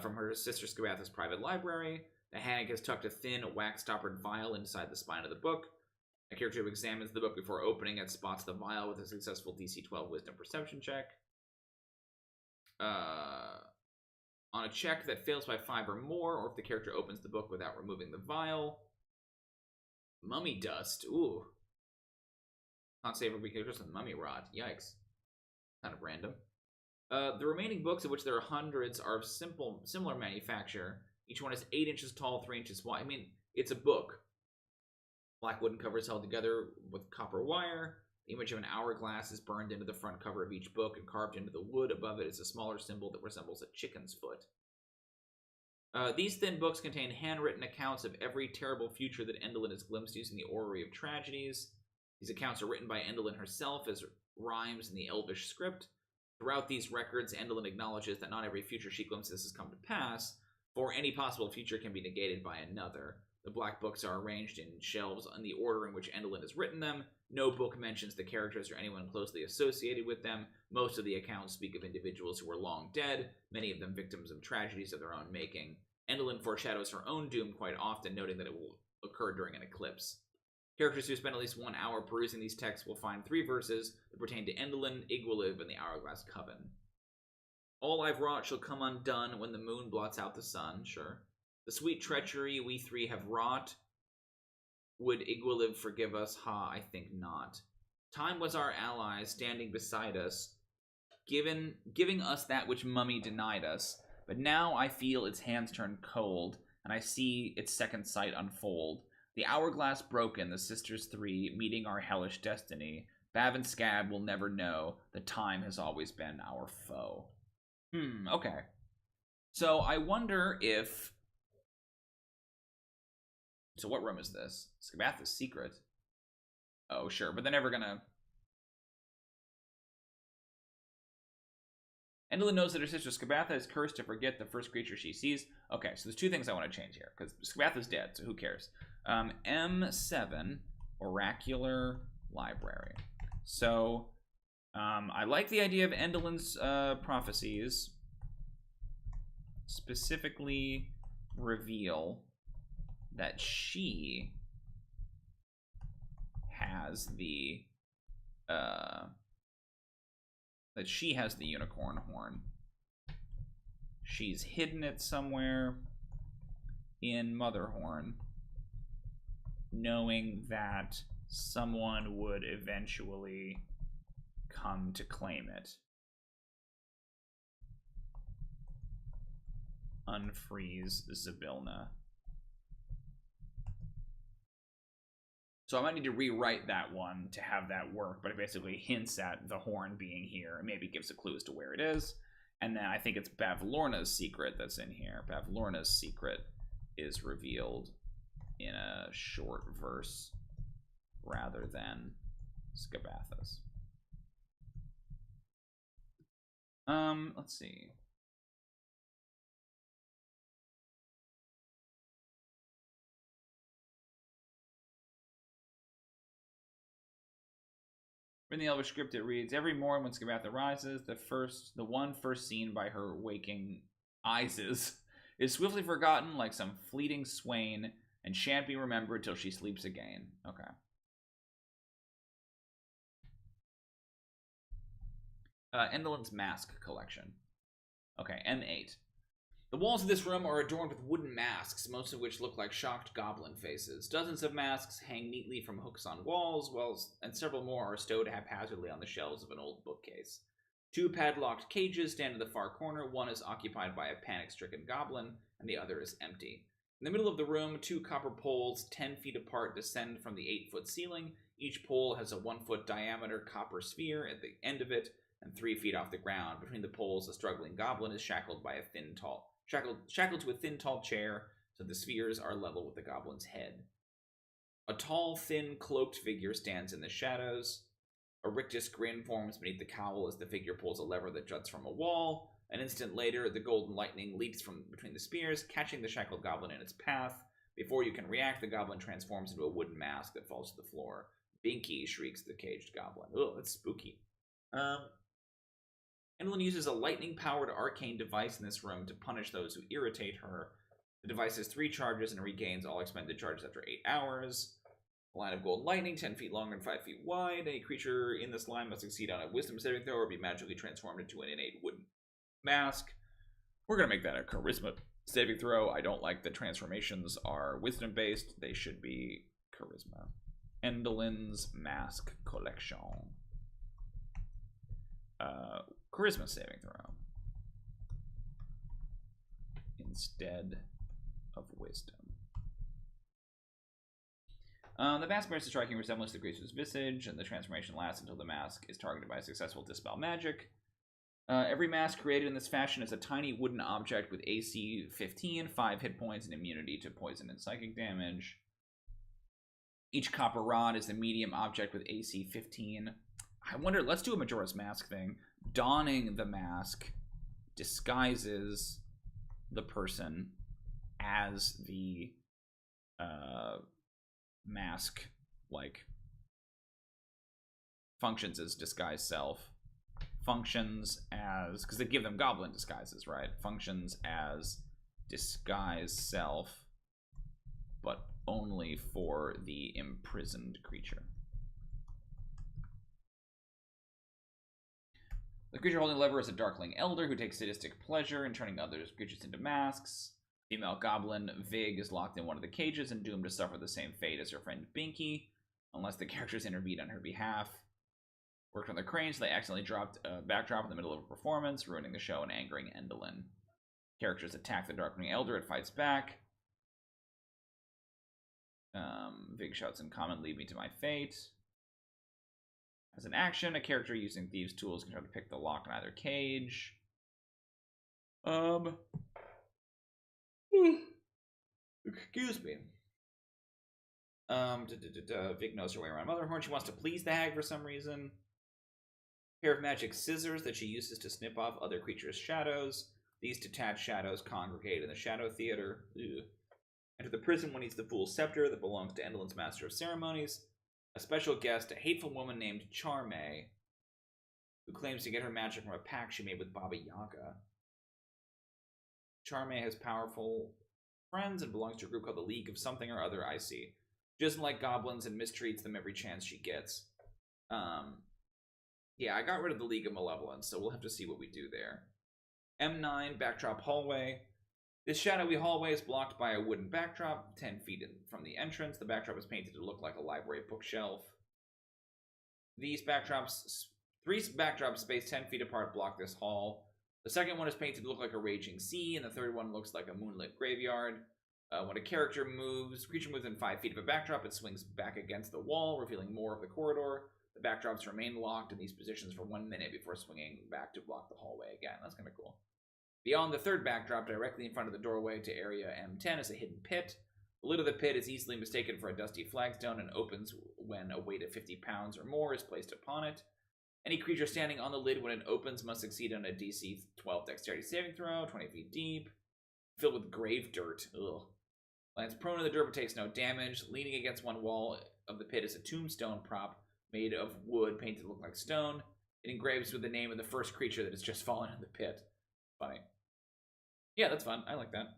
from her sister Scabatha's private library. The hag has tucked a thin, wax-stoppered vial inside the spine of the book. A character who examines the book before opening it spots the vial with a successful DC 12 Wisdom Perception check. On a check that fails by 5 or more, or if the character opens the book without removing the vial. Mummy dust. Ooh. Can't save every character with mummy rot. Yikes. Kind of random. The remaining books, of which there are hundreds, are of similar manufacture. Each one is 8 inches tall, 3 inches wide. I mean, it's a book. Black wooden covers held together with copper wire. The image of an hourglass is burned into the front cover of each book and carved into the wood. Above it is a smaller symbol that resembles a chicken's foot. These thin books contain handwritten accounts of every terrible future that Endelyn has glimpsed using the orrery of tragedies. These accounts are written by Endelyn herself as rhymes in the Elvish script. Throughout these records, Endelyn acknowledges that not every future she glimpses has come to pass, for any possible future can be negated by another. The black books are arranged in shelves in the order in which Endelyn has written them. No book mentions the characters or anyone closely associated with them. Most of the accounts speak of individuals who are long dead, many of them victims of tragedies of their own making. Endelyn foreshadows her own doom quite often, noting that it will occur during an eclipse. Characters who spend at least 1 hour perusing these texts will find 3 verses that pertain to Endelyn, Igwilliv, and the Hourglass Coven. All I've wrought shall come undone when the moon blots out the sun. Sure. The sweet treachery we 3 have wrought. Would Igwilliv forgive us? Ha, I think not. Time was our ally, standing beside us, giving us that which Mummy denied us. But now I feel its hands turn cold, and I see its second sight unfold. The hourglass broken, the sisters 3, meeting our hellish destiny. Bav and Scab will never know that time has always been our foe. Okay. So I wonder if... So what room is this? Scabatha's secret. Oh, sure, but they're never gonna... Endelyn knows that her sister Scabatha is cursed to forget the first creature she sees. Okay, so there's 2 things I want to change here, because Scabatha's dead, so who cares? M7, Oracular Library. So, I like the idea of Endelyn's prophecies. Specifically reveal that she has the unicorn horn. She's hidden it somewhere in Motherhorn, knowing that someone would eventually come to claim it. unfreeze Zybilna. So I might need to rewrite that one to have that work, but it basically hints at the horn being here and maybe gives a clue as to where it is. And then I think it's Bavlorna's secret that's in here. Bavlorna's secret is revealed in a short verse rather than Scabatha's. Let's see. In the Elvish script, it reads, every morn when Scabatha rises, the one first seen by her waking eyes is swiftly forgotten like some fleeting swain and shan't be remembered till she sleeps again. Okay. Endelyn's Mask Collection. Okay, M8. The walls of this room are adorned with wooden masks, most of which look like shocked goblin faces. Dozens of masks hang neatly from hooks on walls, and several more are stowed haphazardly on the shelves of an old bookcase. 2 padlocked cages stand in the far corner. One is occupied by a panic-stricken goblin, and the other is empty. In the middle of the room, 2 copper poles 10 feet apart descend from the 8-foot ceiling. Each pole has a 1-foot diameter copper sphere at the end of it, and 3 feet off the ground. Between the poles, a struggling goblin is shackled to a thin, tall chair, so the spheres are level with the goblin's head. A tall, thin, cloaked figure stands in the shadows. A rictus grin forms beneath the cowl as the figure pulls a lever that juts from a wall. An instant later, the golden lightning leaps from between the spears, catching the shackled goblin in its path. Before you can react, the goblin transforms into a wooden mask that falls to the floor. Binky, shrieks the caged goblin. Ugh, that's spooky. Endelyn uses a lightning-powered arcane device in this room to punish those who irritate her. The device has 3 charges and regains all expended charges after 8 hours. A line of golden lightning, 10 feet long and 5 feet wide. Any creature in this line must succeed on a wisdom saving throw or be magically transformed into an innate wooden mask. We're going to make that a charisma saving throw. I don't like that transformations are wisdom-based. They should be charisma. Endelyn's Mask Collection. Charisma saving throw instead of wisdom. The mask bears a striking resemblance to the creature's visage, and the transformation lasts until the mask is targeted by a successful dispel magic. Every mask created in this fashion is a tiny wooden object with AC 15, 5 hit points, and immunity to poison and psychic damage. Each copper rod is a medium object with AC 15. I wonder, let's do a Majora's Mask thing. Donning the mask disguises the person as the mask, like, functions as disguised self. Functions as, because they give them goblin disguises, right? Functions as disguised self, but only for the imprisoned creature. The creature holding the lever is a darkling elder who takes sadistic pleasure in turning other creatures into masks. Female goblin Vig is locked in one of the cages and doomed to suffer the same fate as her friend Binky, unless the characters intervene on her behalf. Worked on the crane, so they accidentally dropped a backdrop in the middle of a performance, ruining the show and angering Endelyn. Characters attack the darkling elder, it fights back. Vig shouts in common, "Lead me to my fate." As an action, a character using thieves' tools can try to pick the lock in either cage. Excuse me. Vig knows her way around Motherhorn. She wants to please the hag for some reason. A pair of magic scissors that she uses to snip off other creatures' shadows. These detached shadows congregate in the Shadow Theater. Ugh. Enter the prison when he's the Fool's Scepter that belongs to Endelyn's Master of Ceremonies. A special guest, a hateful woman named Charme, who claims to get her magic from a pact she made with Baba Yaga. Charme has powerful friends and belongs to a group called the League of Something or Other, I see. She doesn't like goblins and mistreats them every chance she gets. Yeah, I got rid of the League of Malevolence, so we'll have to see what we do there. M9, backdrop hallway. This shadowy hallway is blocked by a wooden backdrop 10 feet from the entrance. The backdrop is painted to look like a library bookshelf. Three backdrops spaced 10 feet apart block this hall. The second one is painted to look like a raging sea, and the third one looks like a moonlit graveyard. When a creature moves within 5 feet of a backdrop, it swings back against the wall, revealing more of the corridor. The backdrops remain locked in these positions for 1 minute before swinging back to block the hallway again. That's kind of cool. Beyond the third backdrop, directly in front of the doorway to area M10 is a hidden pit. The lid of the pit is easily mistaken for a dusty flagstone and opens when a weight of 50 pounds or more is placed upon it. Any creature standing on the lid when it opens must succeed on a DC 12 dexterity saving throw, 20 feet deep, filled with grave dirt. Ugh. Lands prone in the dirt but takes no damage. Leaning against one wall of the pit is a tombstone prop made of wood painted to look like stone. It engraves with the name of the first creature that has just fallen in the pit. Funny. Yeah, that's fun. I like that.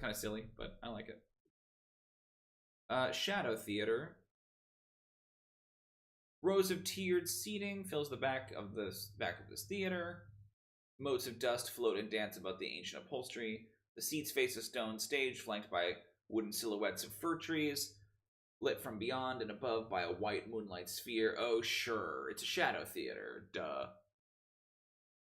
Kind of silly, but I like it. Shadow Theater. Rows of tiered seating fills the back of this theater. Motes of dust float and dance above the ancient upholstery. The seats face a stone stage flanked by wooden silhouettes of fir trees, lit from beyond and above by a white moonlight sphere. Oh, sure, it's a shadow theater. Duh.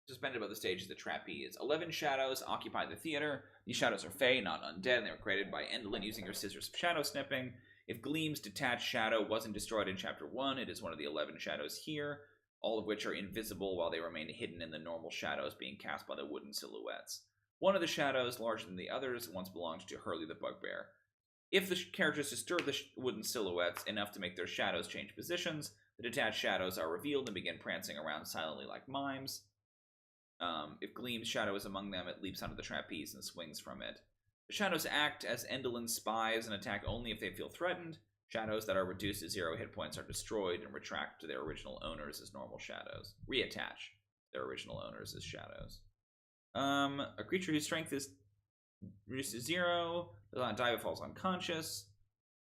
Suspended above the stage is the trapeze. 11 shadows occupy the theater. These shadows are fey, not undead, and they were created by Endelyn using her scissors of shadow snipping. If Gleam's detached shadow wasn't destroyed in Chapter 1, it is one of the 11 shadows here, all of which are invisible while they remain hidden in the normal shadows being cast by the wooden silhouettes. One of the shadows, larger than the others, once belonged to Hurley the Bugbear. If the characters disturb the wooden silhouettes enough to make their shadows change positions, the detached shadows are revealed and begin prancing around silently like mimes. If Gleam's shadow is among them, it leaps onto the trapeze and swings from it. The shadows act as Endelyn's spies and attack only if they feel threatened. Shadows that are reduced to 0 hit points are destroyed and retract to their original owners as normal shadows. Reattach their original owners as shadows. A creature whose strength is reduced to 0 does not die but falls unconscious.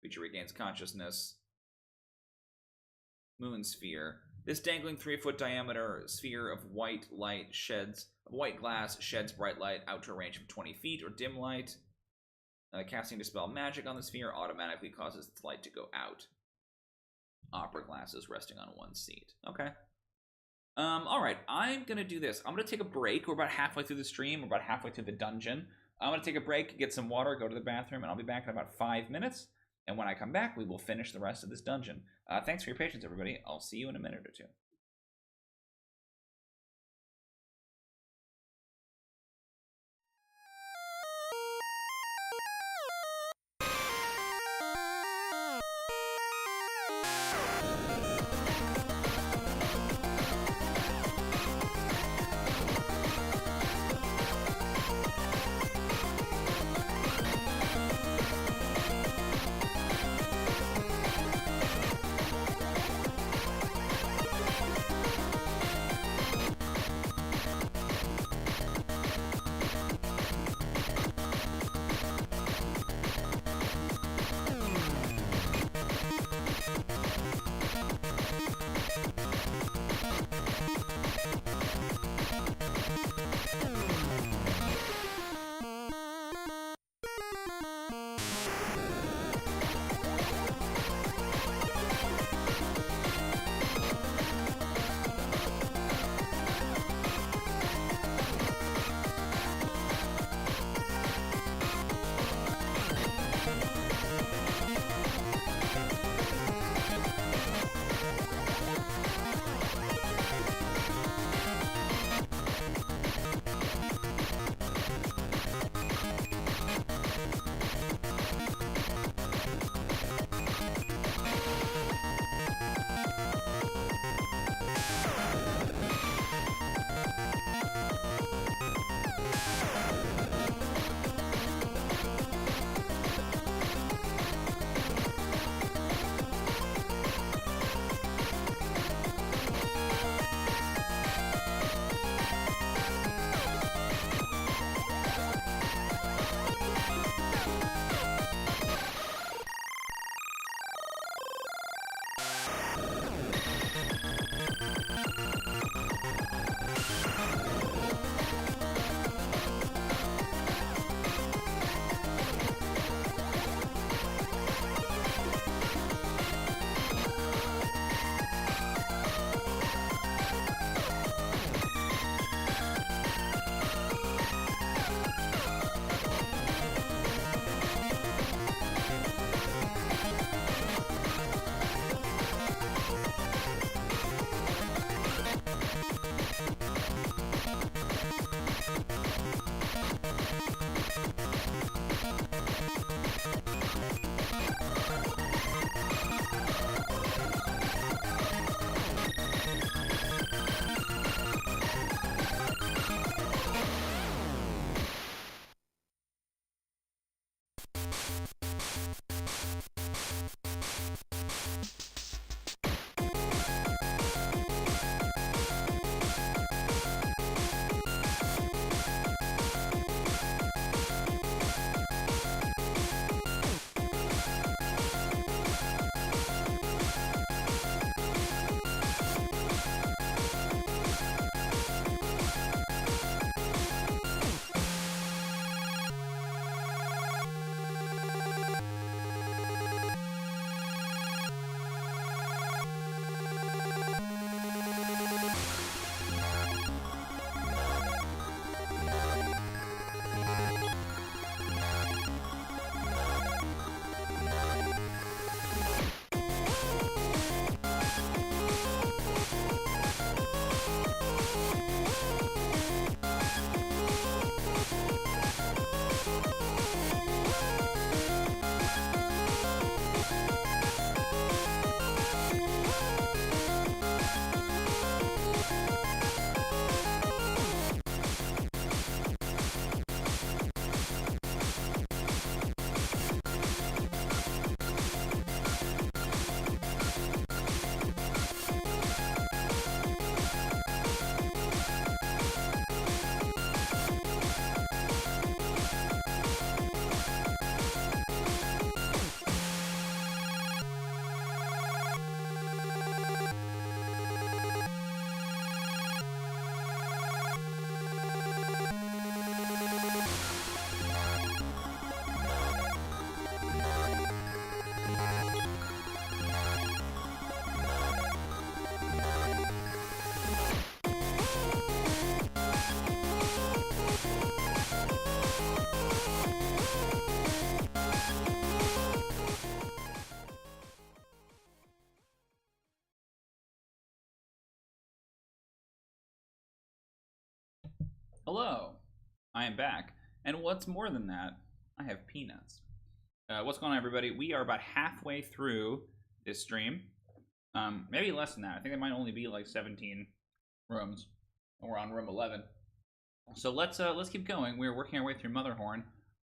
Creature regains consciousness. Moon Sphere. This dangling 3-foot diameter sphere of white glass sheds bright light out to a range of 20 feet or dim light. Casting Dispel Magic on the sphere automatically causes its light to go out. Opera glasses resting on one seat. Okay. Alright, I'm going to do this. I'm going to take a break. We're about halfway through the stream. We're about halfway through the dungeon. I'm going to take a break, get some water, go to the bathroom, and I'll be back in about 5 minutes. And when I come back, we will finish the rest of this dungeon. Thanks for your patience, everybody. I'll see you in a minute or two. Hello, I am back. And what's more than that, I have peanuts. What's going on, everybody? We are about halfway through this stream. Maybe less than that. I think there might only be like 17 rooms. We're on room 11. So let's keep going. We're working our way through Motherhorn.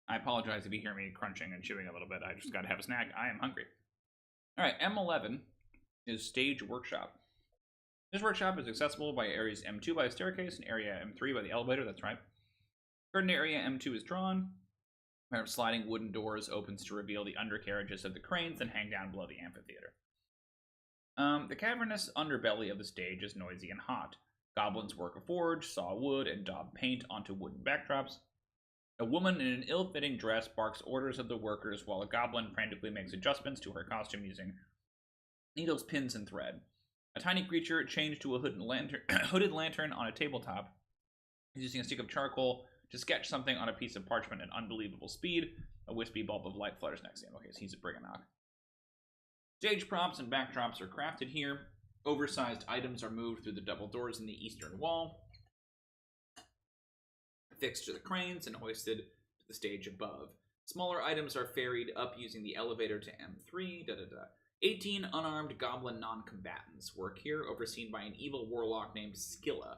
I apologize if you hear me crunching and chewing a little bit. I just got to have a snack. I am hungry. All right, M11 is Stage Workshop. This workshop is accessible by areas M2 by the staircase and area M3 by the elevator. That's right. Curtain area M2 is drawn. A pair of sliding wooden doors opens to reveal the undercarriages of the cranes and hang down below the amphitheater. The cavernous underbelly of the stage is noisy and hot. Goblins work a forge, saw wood, and daub paint onto wooden backdrops. A woman in an ill-fitting dress barks orders at the workers while a goblin frantically makes adjustments to her costume using needles, pins, and thread. A tiny creature changed to a hooded lantern on a tabletop is using a stick of charcoal to sketch something on a piece of parchment at unbelievable speed. A wispy bulb of light flutters next to him. Okay, so he's a Briganock. Stage props and backdrops are crafted here. Oversized items are moved through the double doors in the eastern wall, fixed to the cranes and hoisted to the stage above. Smaller items are ferried up using the elevator to M3. 18 unarmed goblin non-combatants work here, overseen by an evil warlock named Skilla.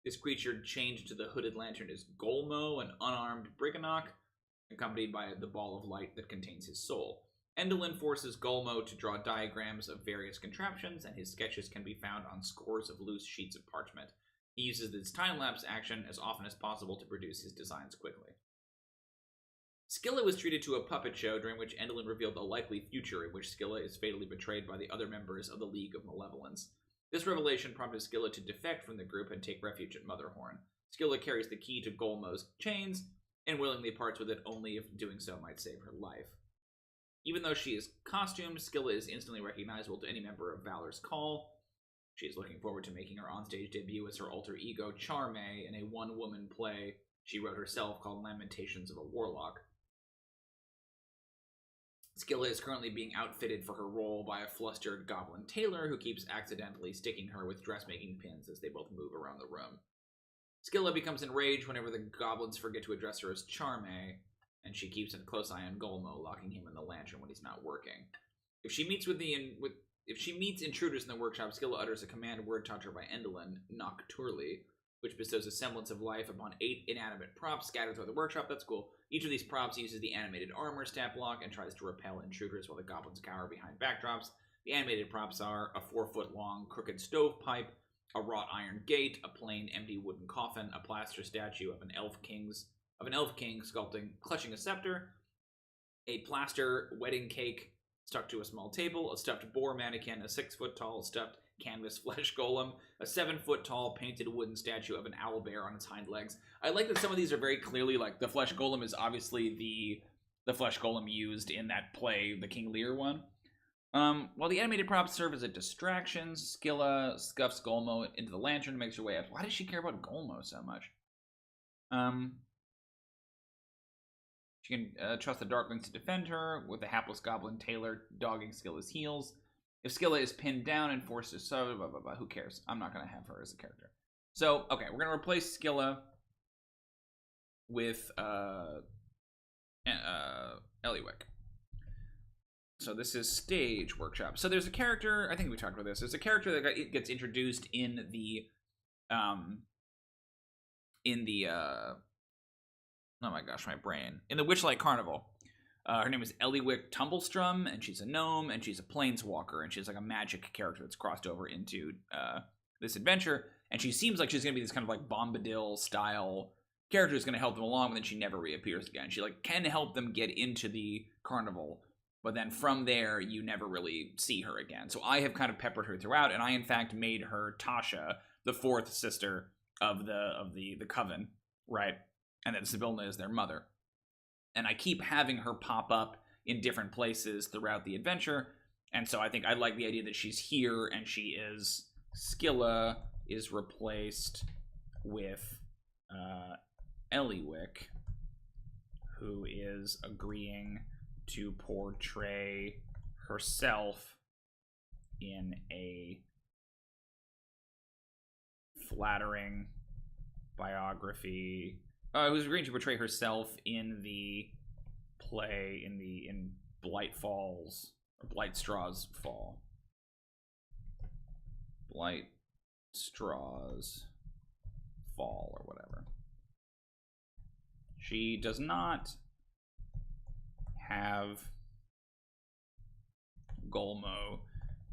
This creature chained to the hooded lantern is Golmo, an unarmed Briganock, accompanied by the ball of light that contains his soul. Endelyn forces Golmo to draw diagrams of various contraptions, and his sketches can be found on scores of loose sheets of parchment. He uses this time-lapse action as often as possible to produce his designs quickly. Skilla was treated to a puppet show during which Endelyn revealed a likely future in which Skilla is fatally betrayed by the other members of the League of Malevolence. This revelation prompted Skilla to defect from the group and take refuge at Motherhorn. Skilla carries the key to Golmo's chains and willingly parts with it only if doing so might save her life. Even though she is costumed, Skilla is instantly recognizable to any member of Valor's Call. She is looking forward to making her onstage debut as her alter ego Charme in a one-woman play she wrote herself called Lamentations of a Warlock. Skilla is currently being outfitted for her role by a flustered goblin tailor who keeps accidentally sticking her with dressmaking pins as they both move around the room. Skilla becomes enraged whenever the goblins forget to address her as Charme, and she keeps a close eye on Golmo, locking him in the lantern when he's not working. If she meets intruders in the workshop, Skilla utters a command word taught her by Endelyn, Nocturly, which bestows a semblance of life upon 8 inanimate props scattered throughout the workshop. That's cool. Each of these props uses the animated armor stat block and tries to repel intruders while the goblins cower behind backdrops. The animated props are a 4-foot-long crooked stovepipe, a wrought iron gate, a plain empty wooden coffin, a plaster statue of an elf king clutching a scepter, a plaster wedding cake stuck to a small table, a stuffed boar mannequin, a 6-foot-tall stuffed canvas flesh golem, a 7-foot-tall painted wooden statue of an owlbear on its hind legs. I like that some of these are very clearly, like, the flesh golem is obviously the flesh golem used in that play, the King Lear one. While the animated props serve as a distraction, Skilla scuffs Golmo into the lantern and makes her way up. Why does she care about Golmo so much? She can trust the Darklings to defend her, with the hapless goblin tailor dogging Skilla's heels. If Skilla is pinned down and forced to sew, blah, blah, blah, who cares? I'm not going to have her as a character. So, okay, we're going to replace Skilla with Eliwick. So this is Stage Workshop. So there's a character, I think we talked about this, there's a character that gets introduced in the oh my gosh, my brain. In the Witchlight Carnival. Her name is Eliwick Tumblestrum, and she's a gnome, and she's a planeswalker, and she's like a magic character that's crossed over into this adventure, and she seems like she's going to be this kind of like Bombadil-style character who's going to help them along, but then she never reappears again. She like can help them get into the carnival, but then from there, you never really see her again. So I have kind of peppered her throughout, and I in fact made her Tasha, the 4th sister of the coven, right? And then Sibylna is their mother. And I keep having her pop up in different places throughout the adventure. And so I think I like the idea that she's here and she is... Skilla is replaced with Eliwick, who is agreeing to portray herself in a flattering biography. Who's agreeing to portray herself in the play in Blight Falls or Blight Straws Fall. Blight Straws Fall or whatever. She does not have Golmo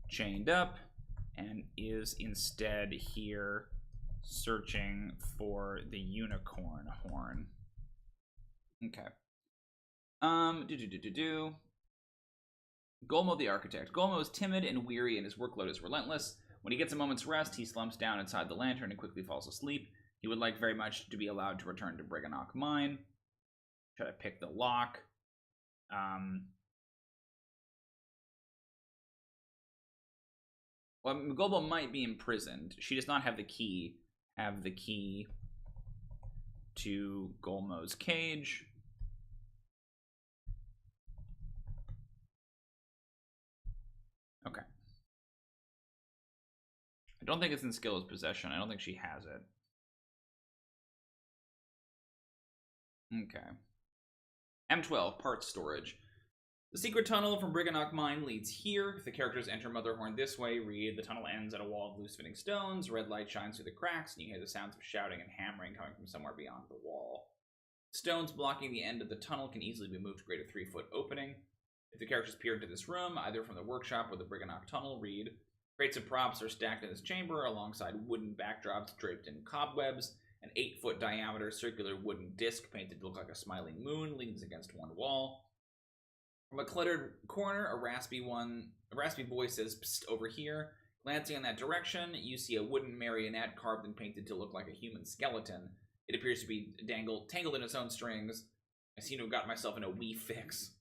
chained up and is instead here searching for the unicorn horn. Okay. Golmo the architect. Golmo is timid and weary and his workload is relentless. When he gets a moment's rest, he slumps down inside the lantern and quickly falls asleep. He would like very much to be allowed to return to Briganock Mine. Try to pick the lock. Well, Golmo might be imprisoned. She does not have the key. Have the key to Golmo's cage. Okay. I don't think it's in Skill's possession. I don't think she has it. Okay. M12, parts storage. The secret tunnel from Briganock Mine leads here. If the characters enter Motherhorn this way, read the tunnel ends at a wall of loose-fitting stones. Red light shines through the cracks, and you hear the sounds of shouting and hammering coming from somewhere beyond the wall. Stones blocking the end of the tunnel can easily be moved to create a 3-foot opening. If the characters peer into this room, either from the workshop or the Briganock tunnel, read crates of props are stacked in this chamber alongside wooden backdrops draped in cobwebs. An 8-foot diameter circular wooden disc painted to look like a smiling moon leans against one wall. From a cluttered corner, a raspy voice says, "Psst, over here." Glancing in that direction, you see a wooden marionette carved and painted to look like a human skeleton. It appears to be tangled in its own strings. I seem to have gotten myself in a wee fix.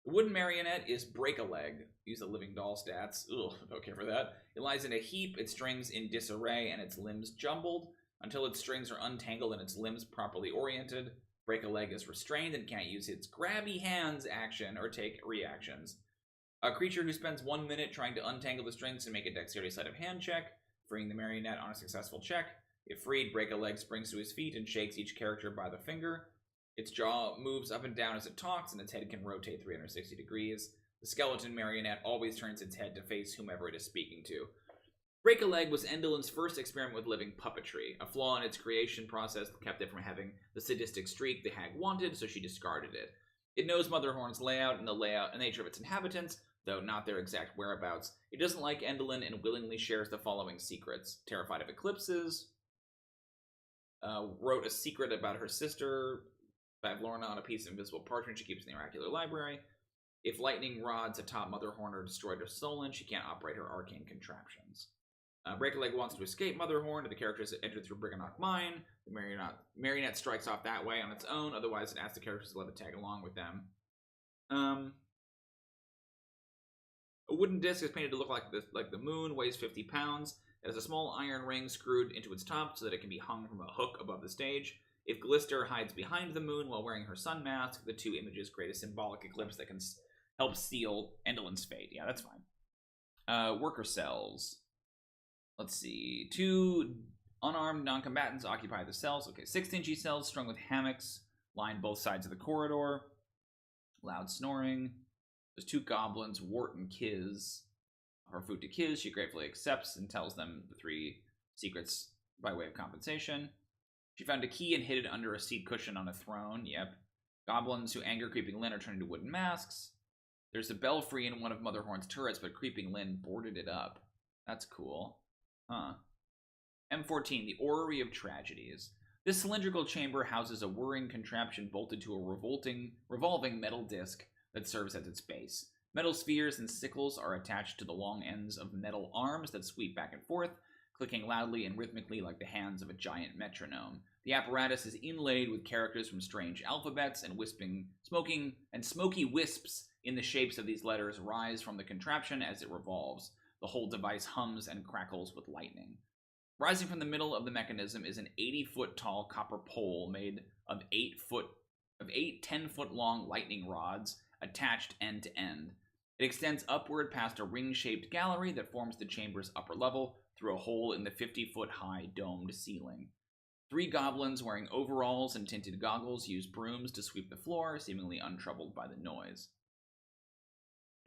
The wooden marionette is Break-a-Leg. Use the living doll stats. Ugh, don't care for that. It lies in a heap, its strings in disarray, and its limbs jumbled. Until its strings are untangled and its limbs properly oriented, Break-a-Leg is restrained and can't use its grabby hands action or take reactions. A creature who spends 1 minute trying to untangle the strings and make a dexterity sleight of hand check, freeing the marionette on a successful check. If freed, Break-a-Leg springs to his feet and shakes each character by the finger. Its jaw moves up and down as it talks, and its head can rotate 360 degrees. The skeleton marionette always turns its head to face whomever it is speaking to. Break-a-Leg was Endelyn's first experiment with living puppetry. A flaw in its creation process kept it from having the sadistic streak the hag wanted, so she discarded it. It knows Motherhorn's layout and the nature of its inhabitants, though not their exact whereabouts. It doesn't like Endelyn and willingly shares the following secrets. Terrified of eclipses. Wrote a secret about her sister, Lorna, on a piece of invisible parchment she keeps in the oracular library. If lightning rods atop Motherhorn are destroyed or stolen, she can't operate her arcane contraptions. Break-a-Leg wants to escape Motherhorn, and the characters enter through Briganock Mine. The marionette strikes off that way on its own, otherwise it asks the characters to let it tag along with them. A wooden disc is painted to look like the moon, weighs 50 pounds. It has a small iron ring screwed into its top so that it can be hung from a hook above the stage. If Glister hides behind the moon while wearing her sun mask, the two images create a symbolic eclipse that can help seal Endelyn's fate. Yeah, that's fine. Worker cells. Let's see. 2 unarmed non-combatants occupy the cells. Okay, 6-inch cells strung with hammocks line both sides of the corridor. Loud snoring. There's 2 goblins, Wart and Kiz. Her food to Kiz, she gratefully accepts and tells them the 3 secrets by way of compensation. She found a key and hid it under a seat cushion on a throne. Yep. Goblins who anger Creeping Lynn are turned into wooden masks. There's a belfry in one of Motherhorn's turrets, but Creeping Lynn boarded it up. That's cool. Huh. M14, the Orrery of Tragedies. This cylindrical chamber houses a whirring contraption bolted to a revolving metal disc that serves as its base. Metal spheres and sickles are attached to the long ends of metal arms that sweep back and forth, clicking loudly and rhythmically like the hands of a giant metronome. The apparatus is inlaid with characters from strange alphabets, and smoky wisps in the shapes of these letters rise from the contraption as it revolves. The whole device hums and crackles with lightning. Rising from the middle of the mechanism is an 80-foot tall copper pole made of 8 10-foot-long lightning rods attached end to end. It extends upward past a ring-shaped gallery that forms the chamber's upper level through a hole in the 50-foot-high domed ceiling. 3 goblins wearing overalls and tinted goggles use brooms to sweep the floor, seemingly untroubled by the noise.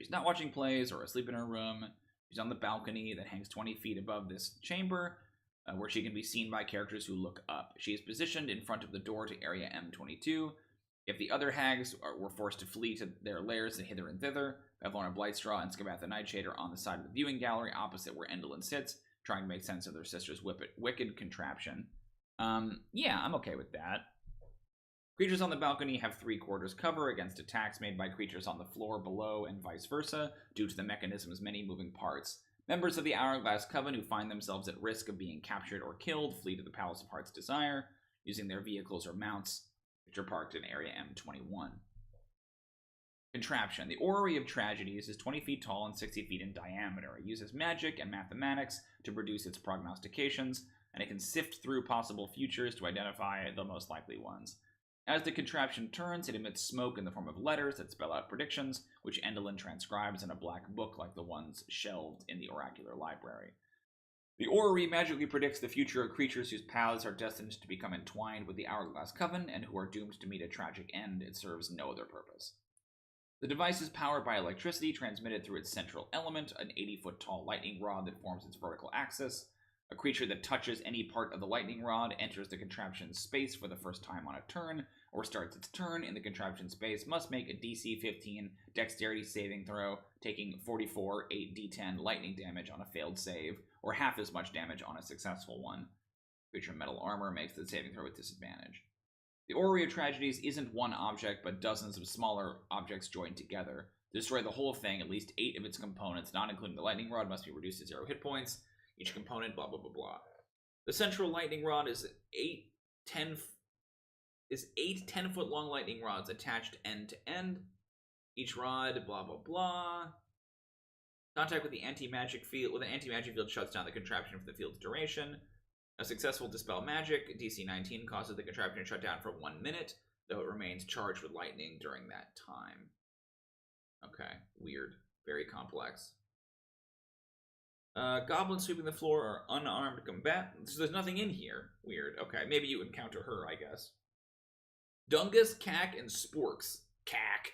She's not watching plays or asleep in her room. She's on the balcony that hangs 20 feet above this chamber, where she can be seen by characters who look up. She is positioned in front of the door to Area M22. If the other hags were forced to flee to their lairs hither and thither, Bavlorna Blightstraw and Skabatha Nightshade are on the side of the viewing gallery opposite where Endelyn sits, trying to make sense of their sister's wicked contraption. Yeah, I'm okay with that. Creatures on the balcony have 3/4 cover against attacks made by creatures on the floor below and vice versa, due to the mechanism's many moving parts. Members of the Hourglass Coven who find themselves at risk of being captured or killed flee to the Palace of Heart's Desire, using their vehicles or mounts, which are parked in Area M21. Contraption. The Orrery of Tragedies is 20 feet tall and 60 feet in diameter. It uses magic and mathematics to produce its prognostications, and it can sift through possible futures to identify the most likely ones. As the contraption turns, it emits smoke in the form of letters that spell out predictions, which Endelyn transcribes in a black book like the ones shelved in the oracular library. The Orrery magically predicts the future of creatures whose paths are destined to become entwined with the Hourglass Coven and who are doomed to meet a tragic end. It serves no other purpose. The device is powered by electricity transmitted through its central element, an 80-foot tall lightning rod that forms its vertical axis. A creature that touches any part of the lightning rod enters the contraption's space for the first time on a turn, or starts its turn in the contraption's space, must make a DC 15 dexterity saving throw, taking 44 8d10 lightning damage on a failed save, or half as much damage on a successful one. Creature metal armor makes the saving throw with disadvantage. The Orrery of Tragedies isn't one object, but dozens of smaller objects joined together. To destroy the whole thing, at least 8 of its components, not including the lightning rod, must be reduced to 0 hit points. Each component, blah, blah, blah, blah. The central lightning rod is 8 10-foot long lightning rods attached end to end. Each rod, blah, blah, blah. Contact with the anti-magic field. With an anti-magic field shuts down the contraption for the field's duration. A successful Dispel Magic, DC 19, causes the contraption to shut down for 1 minute, though it remains charged with lightning during that time. Okay, weird. Very complex. Goblins sweeping the floor are unarmed combatants. So there's nothing in here. Weird. Okay, maybe you encounter her, I guess. Dungus, Cack, and Sporks. Cack.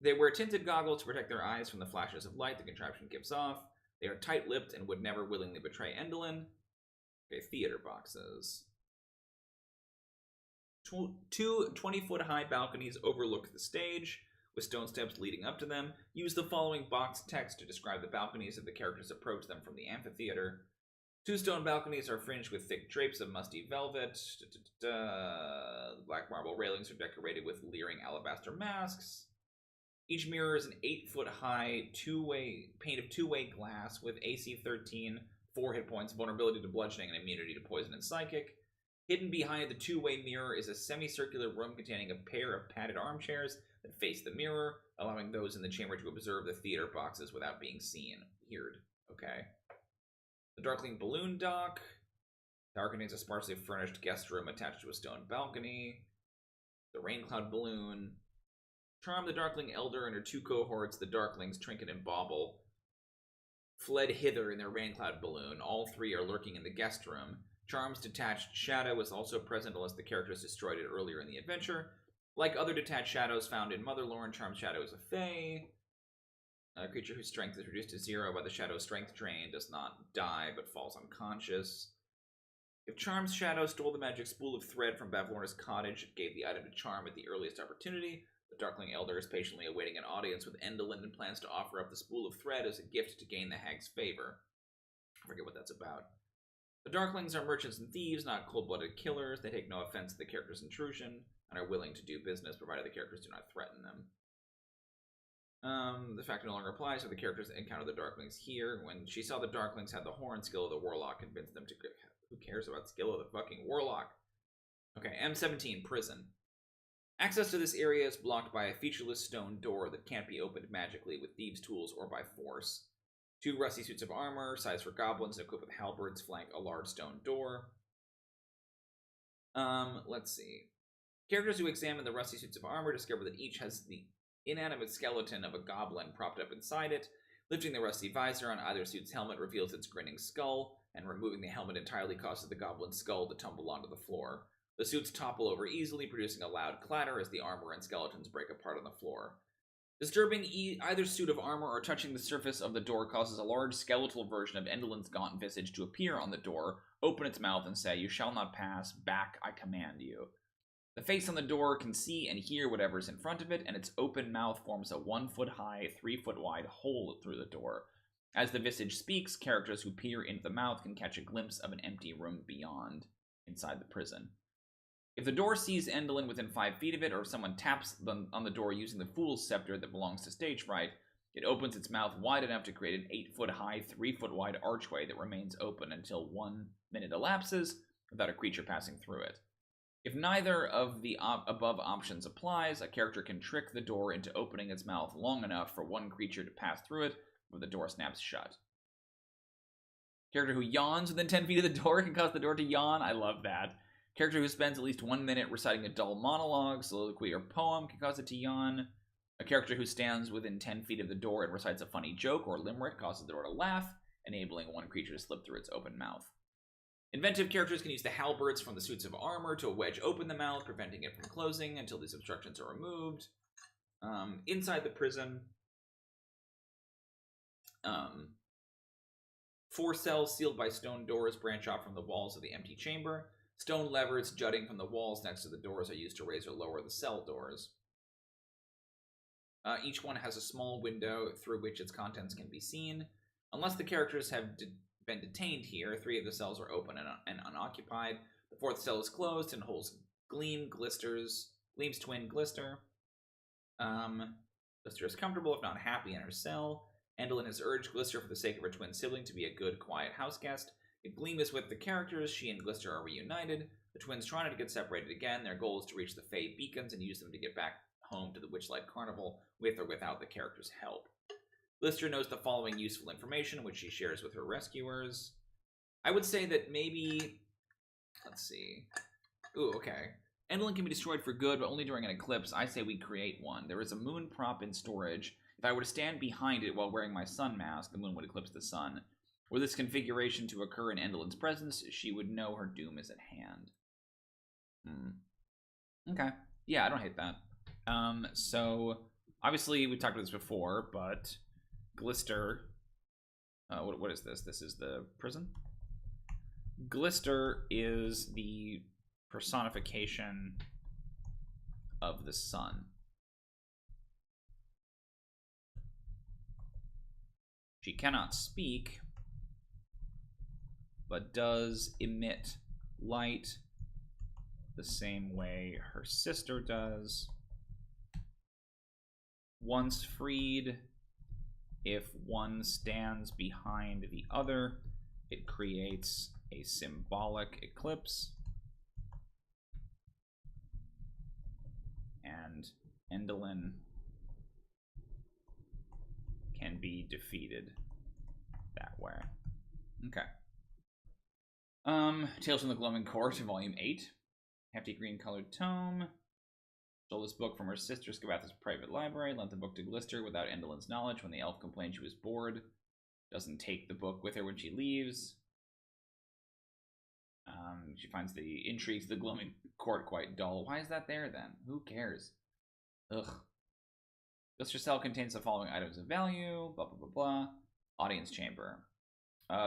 They wear tinted goggles to protect their eyes from the flashes of light the contraption gives off. They are tight-lipped and would never willingly betray Endelyn. Okay, theater boxes. 2 20-foot-high balconies overlook the stage, with stone steps leading up to them. Use the following box text to describe the balconies as the characters approach them from the amphitheater. 2 stone balconies are fringed with thick drapes of musty velvet. The black marble railings are decorated with leering alabaster masks. Each mirror is an 8-foot-high pane of two-way glass with AC 13, 4 hit points, vulnerability to bludgeoning, and immunity to poison and psychic. Hidden behind the two-way mirror is a semicircular room containing a pair of padded armchairs that face the mirror, allowing those in the chamber to observe the theater boxes without being seen. Weird. Okay. The Darkling Balloon Dock. The tower contains a sparsely furnished guest room attached to a stone balcony. The Raincloud Balloon. Charm the Darkling Elder and her 2 cohorts, the Darklings, Trinket and Bauble, fled hither in their Raincloud Balloon. All 3 are lurking in the guest room. Charm's Detached Shadow is also present unless the characters destroyed it earlier in the adventure. Like other detached shadows found in Motherhorn, Charm's Shadow is a Fey. A creature whose strength is reduced to 0 by the Shadow's strength drain does not die, but falls unconscious. If Charm's Shadow stole the magic spool of thread from Bavlorna's cottage, it gave the item to Charm at the earliest opportunity. The Darkling Elder is patiently awaiting an audience with Endelyn and plans to offer up the spool of thread as a gift to gain the hag's favor. I forget what that's about. The Darklings are merchants and thieves, not cold-blooded killers. They take no offense at the character's intrusion and are willing to do business provided the characters do not threaten them. The fact no longer applies to the characters that encounter the Darklings here. When she saw the Darklings had the horn, skill of the Warlock convinced them to... Who cares about skill of the fucking Warlock? Okay, M17, Prison. Access to this area is blocked by a featureless stone door that can't be opened magically with thieves' tools or by force. 2 rusty suits of armor, sized for goblins and equipped with halberds, flank a large stone door. Let's see. Characters who examine the rusty suits of armor discover that each has the inanimate skeleton of a goblin propped up inside it. Lifting the rusty visor on either suit's helmet reveals its grinning skull, and removing the helmet entirely causes the goblin's skull to tumble onto the floor. The suits topple over easily, producing a loud clatter as the armor and skeletons break apart on the floor. Disturbing either suit of armor or touching the surface of the door causes a large skeletal version of Endelyn's gaunt visage to appear on the door, open its mouth, and say, "You shall not pass. Back, I command you." The face on the door can see and hear whatever is in front of it, and its open mouth forms a 1-foot-high, 3-foot-wide hole through the door. As the visage speaks, characters who peer into the mouth can catch a glimpse of an empty room beyond, inside the prison. If the door sees Endelyn within 5 feet of it, or if someone taps on the door using the Fool's Scepter that belongs to stage fright, it opens its mouth wide enough to create an 8-foot-high, 3-foot-wide archway that remains open until 1 minute elapses without a creature passing through it. If neither of the above options applies, a character can trick the door into opening its mouth long enough for one creature to pass through it before the door snaps shut. Character who yawns within 10 feet of the door can cause the door to yawn. I love that. Character who spends at least 1 minute reciting a dull monologue, soliloquy, or poem can cause it to yawn. A character who stands within 10 feet of the door and recites a funny joke or limerick causes the door to laugh, enabling one creature to slip through its open mouth. Inventive characters can use the halberds from the suits of armor to wedge open the mouth, preventing it from closing until these obstructions are removed. Inside the prison, 4 cells sealed by stone doors branch off from the walls of the empty chamber. Stone levers jutting from the walls next to the doors are used to raise or lower the cell doors. Each one has a small window through which its contents can be seen. Unless the characters have been detained here, 3 of the cells are open and unoccupied. The 4th cell is closed and holds Gleam's twin Glister. Glister is comfortable, if not happy, in her cell. Endelyn has urged Glister for the sake of her twin sibling to be a good, quiet house guest. If Gleam is with the characters, she and Glister are reunited. The twins try not to get separated again. Their goal is to reach the Fey beacons and use them to get back home to the Witchlight Carnival, with or without the characters' help. Glister knows the following useful information, which she shares with her rescuers. I would say that maybe... Let's see. Ooh, okay. Endelyn can be destroyed for good, but only during an eclipse. I say we create one. There is a moon prop in storage. If I were to stand behind it while wearing my sun mask, the moon would eclipse the sun. Were this configuration to occur in Endelyn's presence, she would know her doom is at hand. Okay. Yeah, I don't hate that. So, obviously, we talked about this before, but Glister... what is this? This is the prison? Glister is the personification of the sun. She cannot speak, but does emit light the same way her sister does. Once freed, if one stands behind the other, it creates a symbolic eclipse, and Endelyn can be defeated that way. Okay. Tales from the Glowing Court, Volume 8. Hefty green colored tome. Stole this book from her sister Scabatha's private library. Lent the book to Glister without Endelyn's knowledge when the elf complained she was bored. Doesn't take the book with her when she leaves. She finds the intrigues of the Glowing Court quite dull. Why is that there then? Who cares? Ugh. Glister cell contains the following items of value. Blah, blah, blah, blah. Audience chamber.